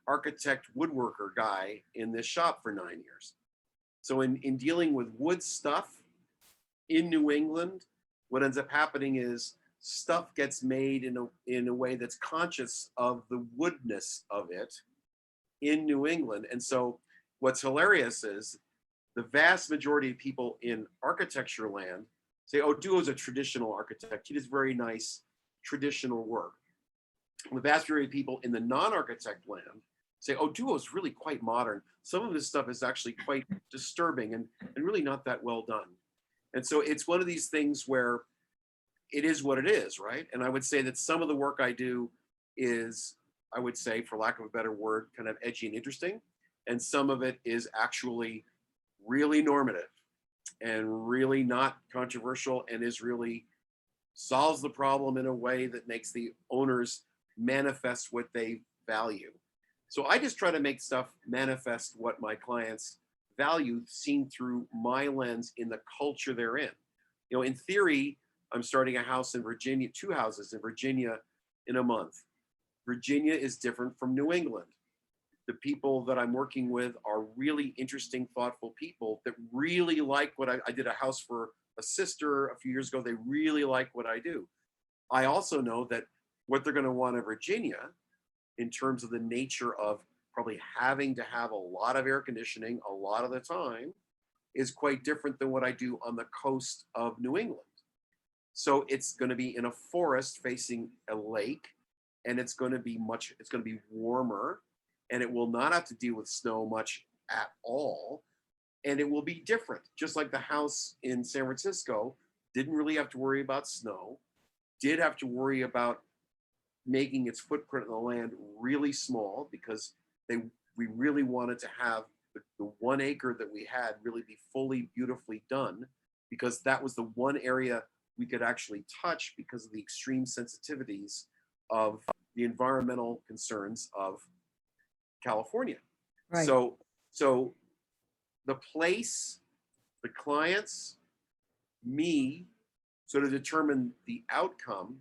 B: architect woodworker guy in this shop for 9 years. So in dealing with wood stuff in New England, what ends up happening is stuff gets made in a way that's conscious of the woodness of it in New England. And so what's hilarious is the vast majority of people in architecture land say, oh, Duo's a traditional architect. He does very nice traditional work. And the vast majority of people in the non-architect land say, oh, Duo's really quite modern. Some of his stuff is actually quite disturbing and really not that well done. And so it's one of these things where it is what it is, right? And I would say that some of the work I do is, I would say, for lack of a better word, kind of edgy and interesting. And some of it is actually really normative and really not controversial and is really solves the problem in a way that makes the owners manifest what they value. So I just try to make stuff manifest what my clients value, seen through my lens in the culture they're in. In theory, I'm starting a house in Virginia, 2 houses in Virginia in a month. Virginia is different from New England. The people that I'm working with are really interesting, thoughtful people that really like what I did a house for a sister a few years ago. They really like what I do. I also know that what they're going to want in Virginia, in terms of the nature of probably having to have a lot of air conditioning a lot of the time, is quite different than what I do on the coast of New England. So it's going to be in a forest facing a lake, and it's going to be warmer, and it will not have to deal with snow much at all. And it will be different, just like the house in San Francisco didn't really have to worry about snow, did have to worry about making its footprint on the land really small, because we really wanted to have the 1 acre that we had really be fully, beautifully done, because that was the one area we could actually touch because of the extreme sensitivities of the environmental concerns of California.
A: Right.
B: So the place, the clients, me, sort of determine the outcome.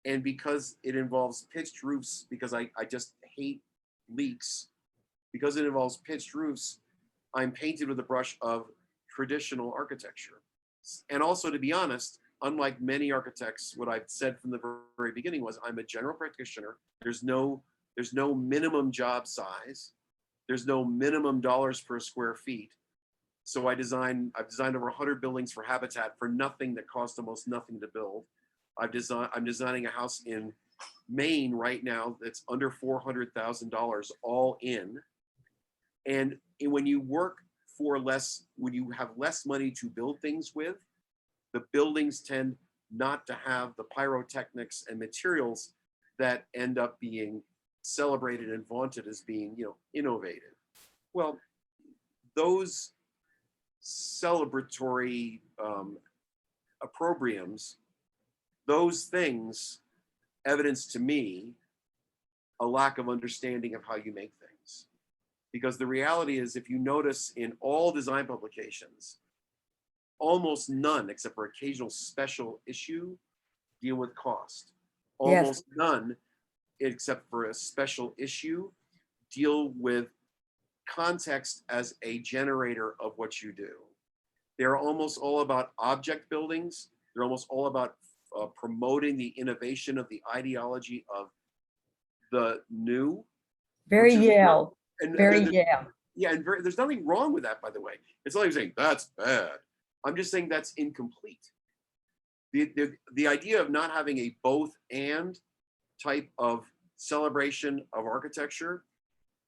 B: And because it involves pitched roofs, because I just hate leaks, because it involves pitched roofs, I'm painted with a brush of traditional architecture. And also, to be honest, unlike many architects, what I've said from the very beginning was I'm a general practitioner. There's no minimum job size. There's no minimum dollars per square feet. So I've designed over 100 buildings for Habitat for nothing that cost almost nothing to build. I'm designing a house in Maine right now that's under $400,000 all in. And when you work for less, when you have less money to build things with, the buildings tend not to have the pyrotechnics and materials that end up being celebrated and vaunted as being, innovative. Well, those celebratory opprobriums, those things evidence to me a lack of understanding of how you make things. Because the reality is, if you notice in all design publications, almost none, except for occasional special issue, deal with cost. Almost none, except for a special issue, deal with context as a generator of what you do. They're almost all about object buildings. They're almost all about promoting the innovation of the ideology of the new.
A: Very Yale. Very Yale.
B: Yeah, and there's nothing wrong with that, by the way. It's not like saying that's bad. I'm just saying that's incomplete. The idea of not having a both and type of celebration of architecture,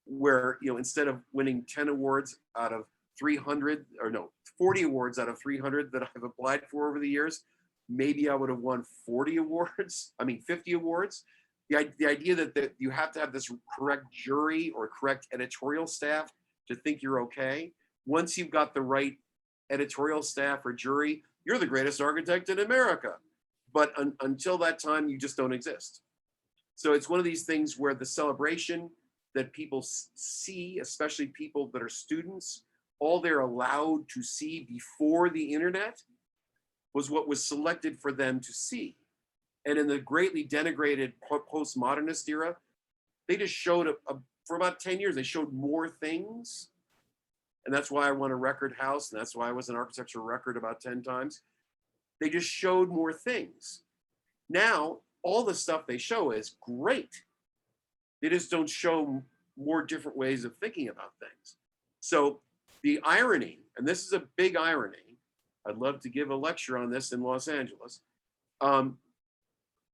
B: where instead of winning 10 awards out of 300, or no, 40 awards out of 300 that I've applied for over the years, maybe I would have won 50 awards. The idea that you have to have this correct jury or correct editorial staff to think you're okay. Once you've got the right editorial staff or jury, you're the greatest architect in America. But until that time, you just don't exist. So it's one of these things where the celebration that people see, especially people that are students, all they're allowed to see before the internet was what was selected for them to see. And in the greatly denigrated postmodernist era, they just showed for about 10 years, they showed more things. And that's why I won a record house. And that's why I was an architecture record about 10 times. They just showed more things. Now, all the stuff they show is great. They just don't show more different ways of thinking about things. So the irony, and this is a big irony, I'd love to give a lecture on this in Los Angeles.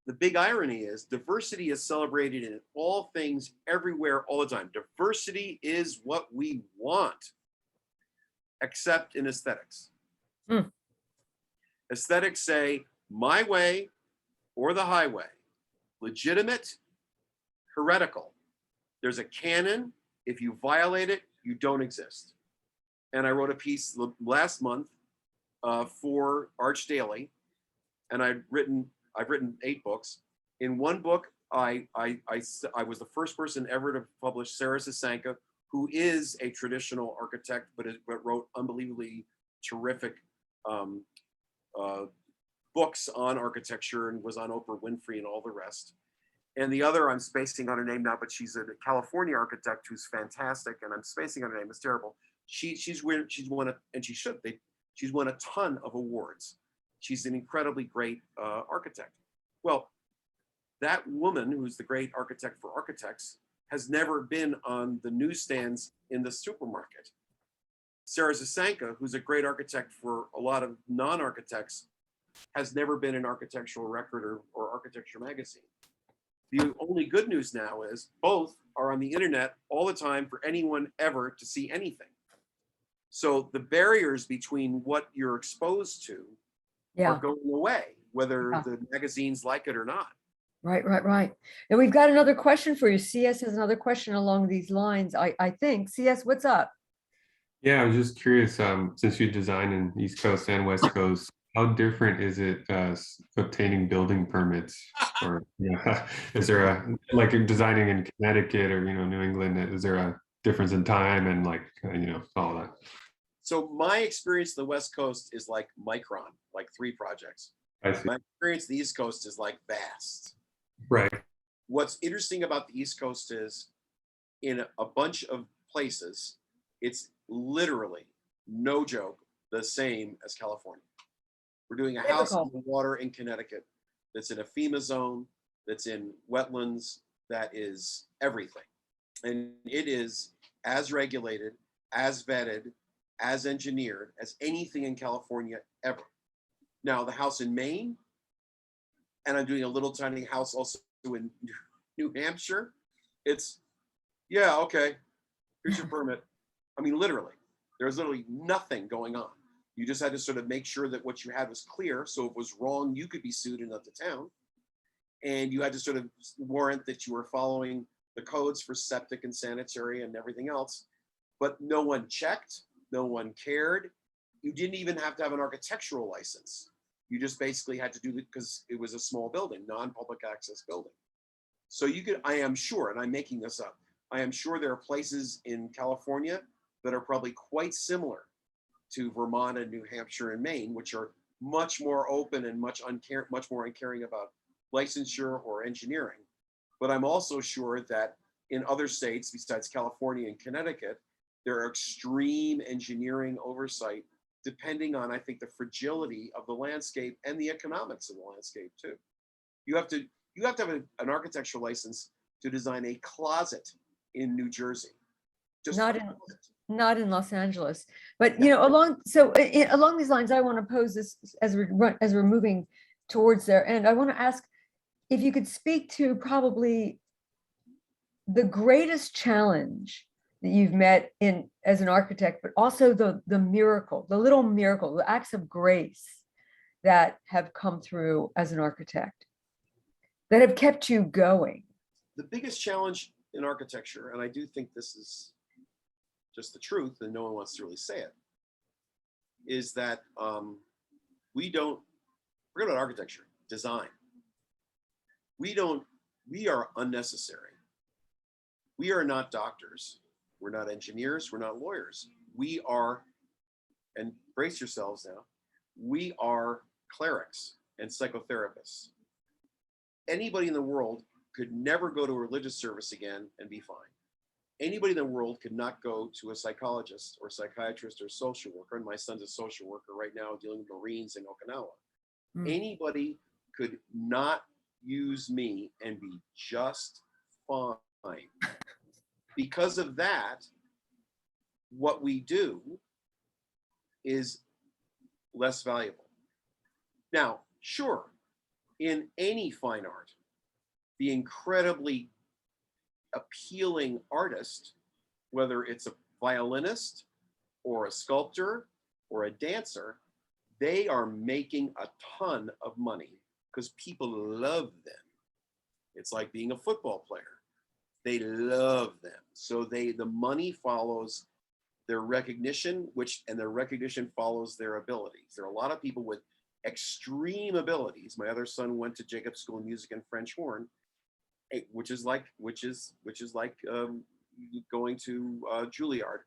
B: The big irony is diversity is celebrated in all things, everywhere, all the time. Diversity is what we want, except in aesthetics. Aesthetics say my way or the highway, legitimate, heretical. There's a canon. If you violate it, you don't exist. And I wrote a piece last month for Arch Daily, and I've written 8 books. In one book, I was the first person ever to publish Sarah Sasanka, who is a traditional architect, but wrote unbelievably terrific books on architecture and was on Oprah Winfrey and all the rest. And the other, I'm spacing on her name now, but she's a California architect who's fantastic, and I'm spacing on her name. It's terrible. She's won a, and she should. She's won a ton of awards. She's an incredibly great architect. Well, that woman, who's the great architect for architects, has never been on the newsstands in the supermarket. Sarah Zasanka, who's a great architect for a lot of non-architects, has never been in Architectural Record or Architecture Magazine. The only good news now is both are on the internet all the time for anyone ever to see anything. So the barriers between what you're exposed to are going away, whether the magazines like it or not.
A: Right. And we've got another question for you. CS has another question along these lines, I think. CS, what's up?
D: Yeah, I was just curious, since you design in East Coast and West Coast, how different is it obtaining building permits? Or is there a, like designing in Connecticut or, New England, is there a difference in time and all that?
B: So my experience on the West Coast is like micron, like 3 projects.
D: I see.
B: My experience on the East Coast is like vast.
D: Right.
B: What's interesting about the East Coast is in a bunch of places, it's literally, no joke, the same as California. We're doing a house on the water in Connecticut that's in a FEMA zone, that's in wetlands, that is everything. And it is as regulated, as vetted, as engineered as anything in California ever. Now, the house in Maine, and I'm doing a little tiny house also in New Hampshire, it's, yeah, okay, here's your permit. I mean, literally, there's literally nothing going on. You just had to sort of make sure that what you had was clear. So if it was wrong, you could be sued in the town. And you had to sort of warrant that you were following the codes for septic and sanitary and everything else. But no one checked, no one cared. You didn't even have to have an architectural license. You just basically had to do it because it was a small building, non-public access building. So you could, I am sure, and I'm making this up, I am sure there are places in California that are probably quite similar to Vermont and New Hampshire and Maine, which are much more open and much more uncaring about licensure or engineering. But I'm also sure that in other states besides California and Connecticut, there are extreme engineering oversight, depending on, I think, the fragility of the landscape and the economics of the landscape too. You have to have an architectural license to design a closet in New Jersey. Just
A: not in Los Angeles, but along these lines, I want to pose this as we're moving towards there, and I want to ask if you could speak to probably the greatest challenge that you've met as an architect, but also the little miracle, the acts of grace that have come through as an architect that have kept you going.
B: The biggest challenge in architecture, and I do think this is just the truth and no one wants to really say it, is that forget about architecture, design. We are unnecessary. We are not doctors. We're not engineers. We're not lawyers. We are, and brace yourselves now, we are clerics and psychotherapists. Anybody in the world could never go to a religious service again and be fine. Anybody in the world could not go to a psychologist or psychiatrist or social worker, and my son's a social worker right now dealing with Marines in Okinawa. Anybody could not use me and be just fine. Because of that, what we do is less valuable. Now, sure, in any fine art, the incredibly appealing artist, whether it's a violinist or a sculptor or a dancer, they are making a ton of money because people love them. It's like being a football player. They love them. So the money follows their recognition, and their recognition follows their abilities. There are a lot of people with extreme abilities. My other son went to Jacob School of Music and French horn, which is like going to Juilliard.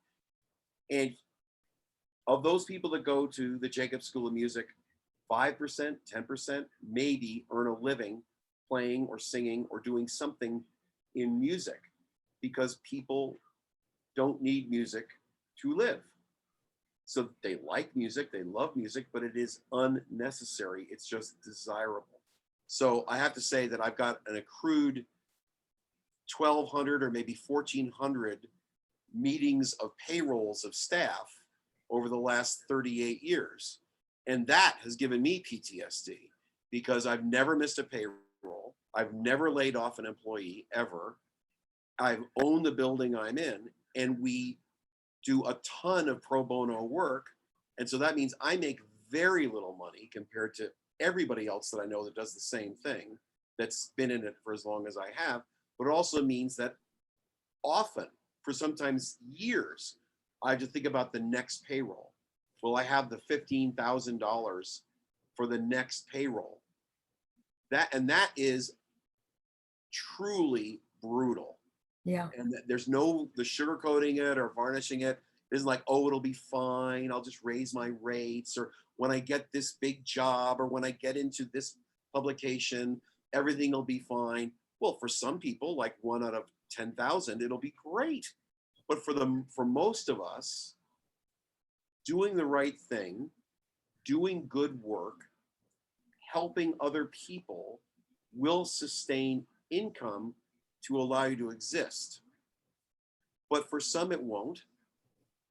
B: And of those people that go to the Jacob School of Music, 5%, 10% maybe earn a living playing or singing or doing something in music, because people don't need music to live. So they like music, they love music, but it is unnecessary. It's just desirable. So I have to say that I've got an accrued 1,200 or maybe 1,400 meetings of payrolls of staff over the last 38 years. And that has given me PTSD, because I've never missed a payroll. I've never laid off an employee ever. I've owned the building I'm in, and we do a ton of pro bono work. And so that means I make very little money compared to everybody else that I know that does the same thing, that's been in it for as long as I have. But it also means that often, for sometimes years, I have to think about the next payroll. Will I have the $15,000 for the next payroll? That is truly brutal.
A: Yeah.
B: And there's no the sugarcoating it or varnishing it. It's like, oh, it'll be fine. I'll just raise my rates, or when I get this big job, or when I get into this publication, everything will be fine. Well, for some people, like 1 out of 10,000, it'll be great. But for most of us, doing the right thing, doing good work, helping other people will sustain income to allow you to exist. But for some, it won't.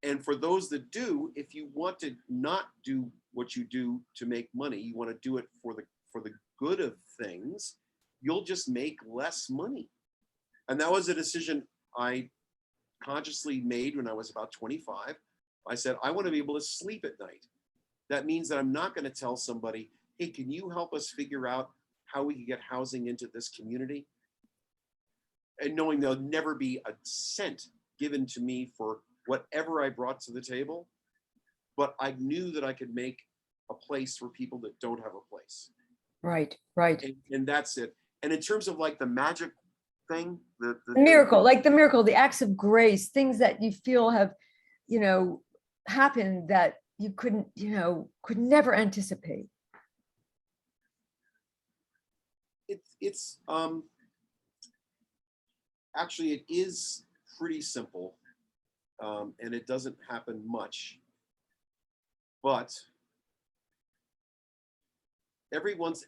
B: And for those that do, if you want to not do what you do to make money, you want to do it for the good of things, you'll just make less money. And that was a decision I consciously made when I was about 25. I said, I want to be able to sleep at night. That means that I'm not going to tell somebody, hey, can you help us figure out how we can get housing into this community? And knowing there'll never be a cent given to me for whatever I brought to the table, but I knew that I could make a place for people that don't have a place.
A: Right, right.
B: And that's it. And in terms of like the magic thing, the
A: Miracle, like the miracle, the acts of grace, things that you feel have, happened that you couldn't, could never anticipate.
B: It's actually, it is pretty simple, and it doesn't happen much, but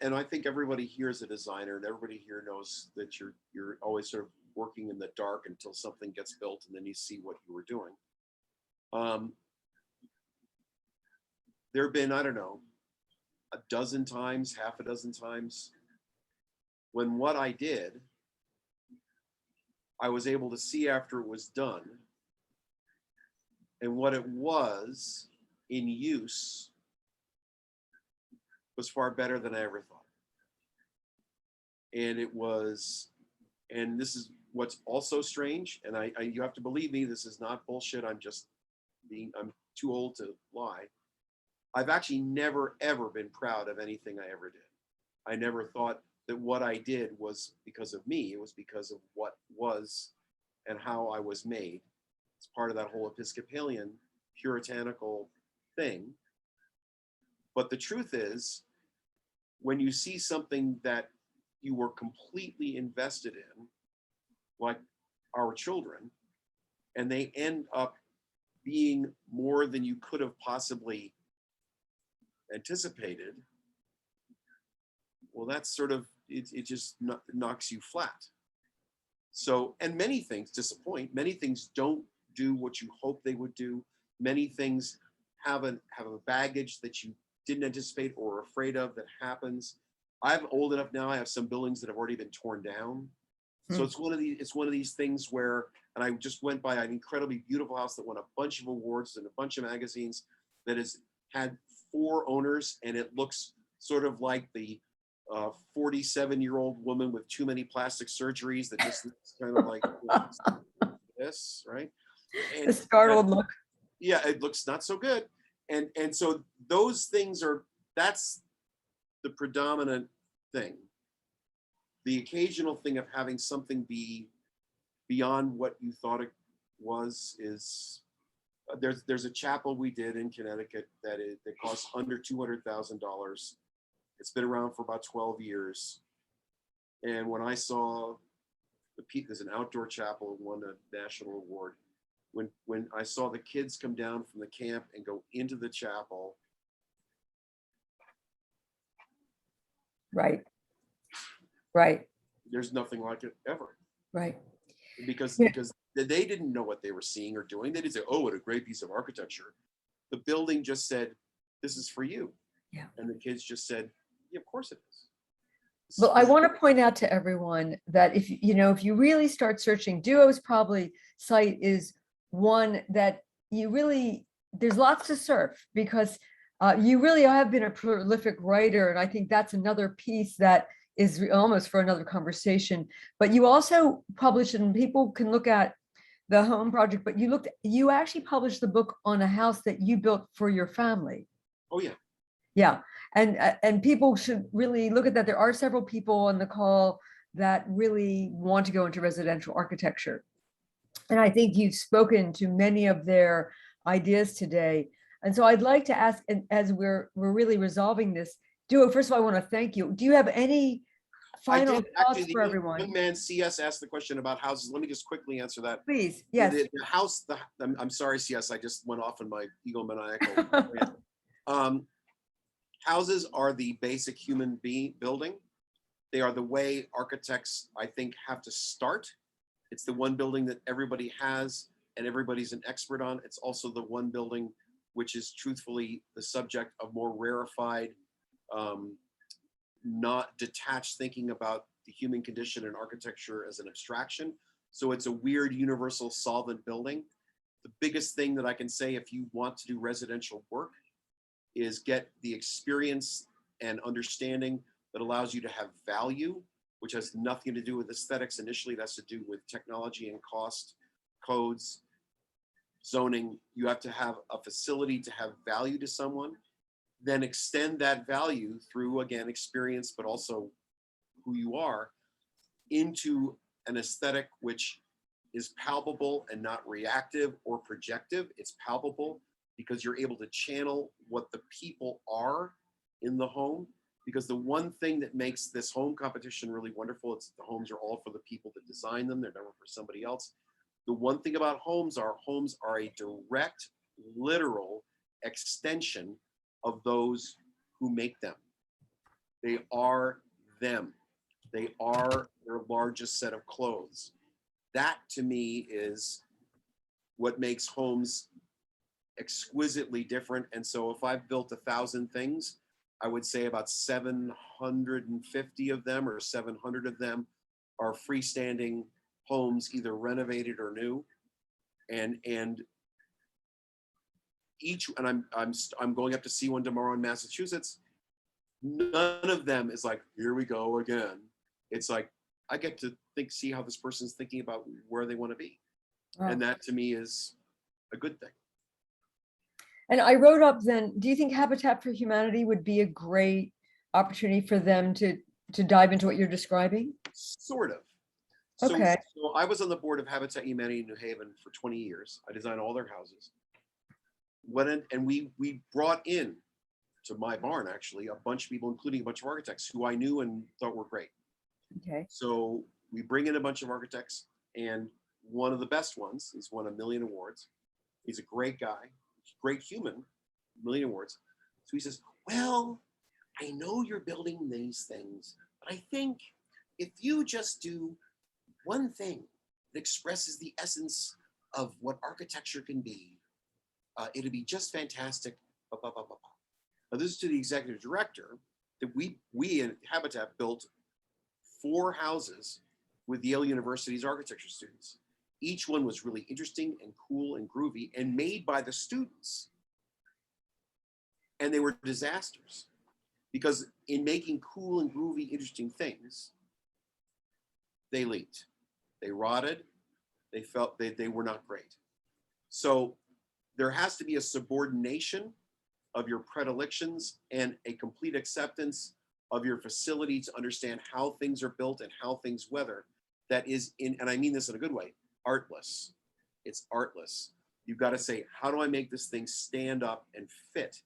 B: and I think everybody here is a designer, and everybody here knows that you're always sort of working in the dark until something gets built, and then you see what you were doing. There have been, I don't know, a dozen times, half a dozen times, when what I did, I was able to see after it was done, and what it was in use was far better than I ever thought. And it was, and this is what's also strange, and I you have to believe me, this is not bullshit. I'm too old to lie. I've actually never, ever been proud of anything I ever did. I never thought that what I did was because of me. It was because of what was and how I was made. It's part of that whole Episcopalian puritanical thing. But the truth is, when you see something that you were completely invested in, like our children, and they end up being more than you could have possibly anticipated, well, that's sort of, it just knocks you flat. So, and many things disappoint. Many things don't do what you hope they would do. Many things have a baggage that you didn't anticipate or were afraid of that happens. I'm old enough now, I have some buildings that have already been torn down. So it's one of these things where, and I just went by an incredibly beautiful house that won a bunch of awards and a bunch of magazines, that has had 4 owners, and it looks sort of like the 47-year-old woman with too many plastic surgeries that just looks kind of like this, right? And
A: The startled look.
B: Yeah, it looks not so good. And so those things that's the predominant thing. The occasional thing of having something be beyond what you thought it was is, there's a chapel we did in Connecticut that costs under $200,000. It's been around for about 12 years. And when I saw there's an outdoor chapel, won a national award. When I saw the kids come down from the camp and go into the chapel,
A: Right. Right.
B: there's nothing like it ever.
A: Right.
B: Because
A: Yeah.
B: because they didn't know what they were seeing or doing. They didn't say, "Oh, what a great piece of architecture." The building just said, "This is for you."
A: Yeah.
B: And the kids just said, "Yeah, of course it is."
A: Well, I want to point out to everyone that if you really start searching, Duo's probably site is one that there's lots to surf, because you really have been a prolific writer. And I think that's another piece that is almost for another conversation. But you also publish, and people can look at the home project, but you actually published the book on a house that you built for your family.
B: Oh yeah.
A: Yeah, and people should really look at that. There are several people on the call that really want to go into residential architecture. And I think you've spoken to many of their ideas today. And so I'd like to ask, and as we're really resolving this, Duo, first of all, I want to thank you. Do you have any final thoughts for
B: Young
A: everyone?
B: man CS asked the question about houses. Let me just quickly answer that.
A: Please, yes.
B: The house, I'm sorry, CS, I just went off on my egomaniacal. Houses are the basic human being building. They are the way architects, I think, have to start. It's the one building that everybody has and everybody's an expert on. It's also the one building which is truthfully the subject of more rarefied, not detached thinking about the human condition and architecture as an abstraction. So it's a weird universal solvent building. The biggest thing that I can say if you want to do residential work is get the experience and understanding that allows you to have value, which has nothing to do with aesthetics. Initially, it has to do with technology and cost, codes, zoning. You have to have a facility to have value to someone, then extend that value through, again, experience, but also who you are, into an aesthetic which is palpable and not reactive or projective. It's palpable because you're able to channel what the people are in the home. Because the one thing that makes this home competition really wonderful, it's the homes are all for the people that design them. They're never for somebody else. The one thing about homes are a direct, literal extension of those who make them. They are them. They are their largest set of clothes. That to me is what makes homes exquisitely different. And so if I've built 1,000 things, I would say about 750 of them or 700 of them are freestanding homes, either renovated or new. And I'm going up to see one tomorrow in Massachusetts. None of them is like, here we go again. It's like, I get to see how this person's thinking about where they want to be.
A: Wow.
B: And that to me is a good thing.
A: And I wrote up then, do you think Habitat for Humanity would be a great opportunity for them to dive into what you're describing?
B: Sort of.
A: Okay.
B: So I was on the board of Habitat Humanity in New Haven for 20 years. I designed all their houses. And we brought in to my barn, actually, a bunch of people, including a bunch of architects who I knew and thought were great.
A: Okay.
B: So we bring in a bunch of architects, and one of the best ones, he's won 1 million awards. He's a great guy, great human, 1 million awards. So he says, well, I know you're building these things, but I think if you just do one thing that expresses the essence of what architecture can be, it'd be just fantastic. Now, this is to the executive director that we in Habitat built 4 houses with Yale University's architecture students. Each one was really interesting and cool and groovy and made by the students. And they were disasters because in making cool and groovy, interesting things, they leaked, they rotted, they felt they were not great. So there has to be a subordination of your predilections and a complete acceptance of your facility to understand how things are built and how things weather. That is and I mean this in a good way, artless. It's artless. You've got to say, how do I make this thing stand up and fit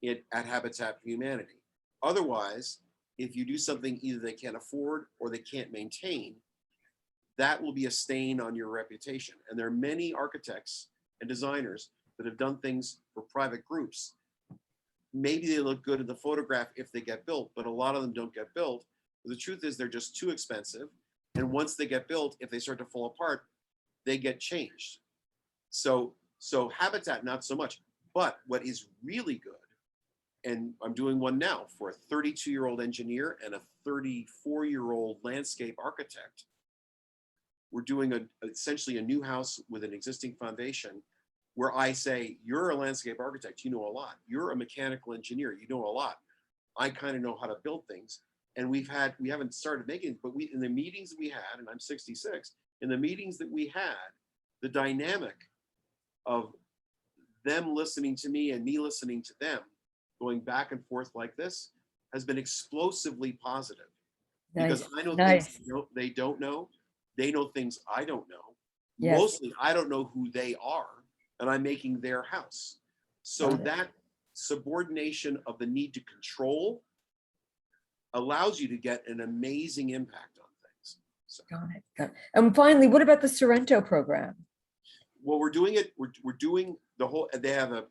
B: it at Habitat for Humanity? Otherwise, if you do something either they can't afford or they can't maintain, that will be a stain on your reputation. And there are many architects and designers that have done things for private groups. Maybe they look good in the photograph if they get built, but a lot of them don't get built. But the truth is they're just too expensive. And once they get built, if they start to fall apart, they get changed. So habitat, not so much. But what is really good, and I'm doing one now for a 32-year-old engineer and a 34-year-old landscape architect. We're doing essentially a new house with an existing foundation where I say, you're a landscape architect, you know a lot. You're a mechanical engineer, you know a lot. I kind of know how to build things. And we haven't started making, but in the meetings we had, and I'm 66, in the meetings that we had, the dynamic of them listening to me and me listening to them, going back and forth like this, has been explosively positive.
A: Nice.
B: Because I know
A: Nice.
B: things they don't know. They know things I don't know.
A: Yes.
B: Mostly, I don't know who they are, and I'm making their house. So
A: Got it.
B: that subordination of the need to control allows you to get an amazing impact on things. So,
A: Got it. Got it. And finally, what about the Sorrento program?
B: well, we're doing it. We're doing the whole. They have a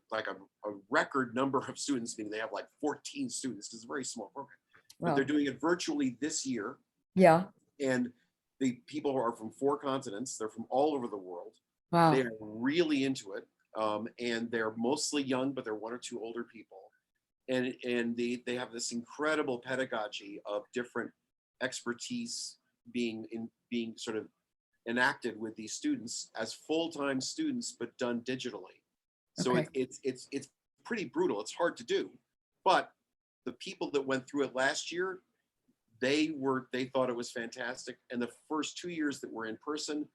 B: record number of students. Meaning they have like 14 students. It's a very small program, but
A: Wow.
B: they're doing it virtually this year.
A: Yeah.
B: And the people are from 4 continents. They're from all over the world.
A: Wow.
B: They are really into it, and they're mostly young, but they're 1 or 2 older people. And they have this incredible pedagogy of different expertise being sort of enacted with these students as full-time students, but done digitally. So
A: Okay.
B: it's pretty brutal. It's hard to do, but the people that went through it last year, they thought it was fantastic. And the first 2 years that were in person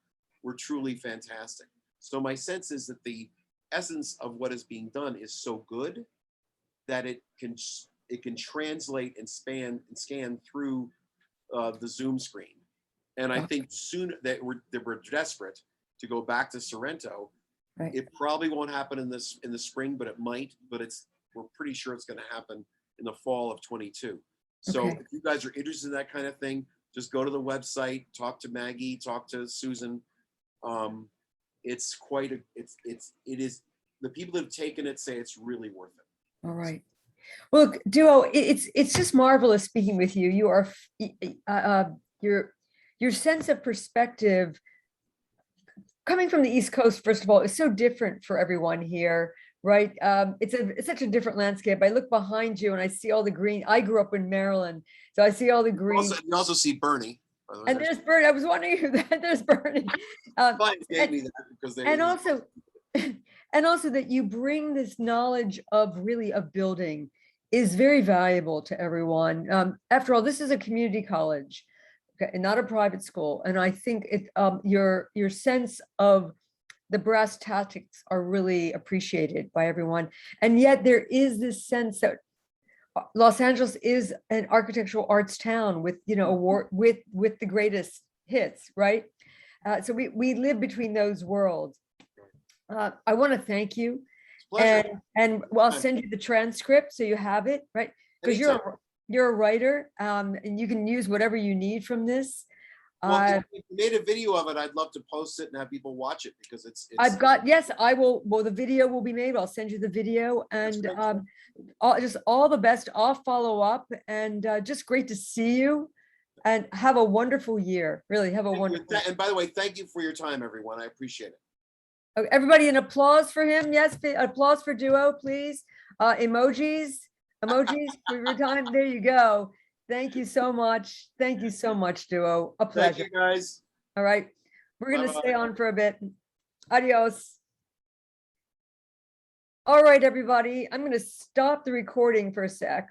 B: were truly fantastic. So my sense is that the essence of what is being done is so good that it can translate and scan through the Zoom screen. And I think soon that we're desperate to go back to Sorrento.
A: Right.
B: It probably won't happen in the spring, but it might. But we're pretty sure it's going to happen in the fall of 22. So
A: Okay.
B: if you guys are interested in that kind of thing, just go to the website, talk to Maggie, talk to Susan. It's quite it is the people that have taken it say it's really worth it.
A: All right. Well, look, Duo, it's just marvelous speaking with you. You are your sense of perspective coming from the East Coast, first of all, is so different for everyone here, right? It's such a different landscape. I look behind you and I see all the green. I grew up in Maryland, so I see all the green.
B: You also see Bernie. By the way,
A: and there's Bernie. I was wondering who that. There's Bernie.
B: Clients gave me that because they
A: And also, and also that you bring this knowledge of building is very valuable to everyone. After all, this is a community college, okay, and not a private school. And I think your sense of the brass tactics are really appreciated by everyone. And yet there is this sense that Los Angeles is an architectural arts town with, award with the greatest hits, right? So we live between those worlds. I want to thank you.
B: Pleasure.
A: And I'll send you the transcript so you have it, right? Because you're a writer, and you can use whatever you need from this.
B: Well, if you made a video of it, I'd love to post it and have people watch it because it's
A: yes, I will. Well, the video will be made. I'll send you the video, and all the best. I'll follow up, and just great to see you, and have a wonderful year. Really have a wonderful.
B: And by the way, thank you for your time, everyone. I appreciate it.
A: Okay, everybody, an applause for him. Yes, applause for Duo, please. Emojis for your time. There you go. Thank you so much. Thank you so much, Duo. A pleasure.
B: Thank you, guys.
A: All right. We're going to stay on for a bit. Adios. All right, everybody. I'm going to stop the recording for a sec.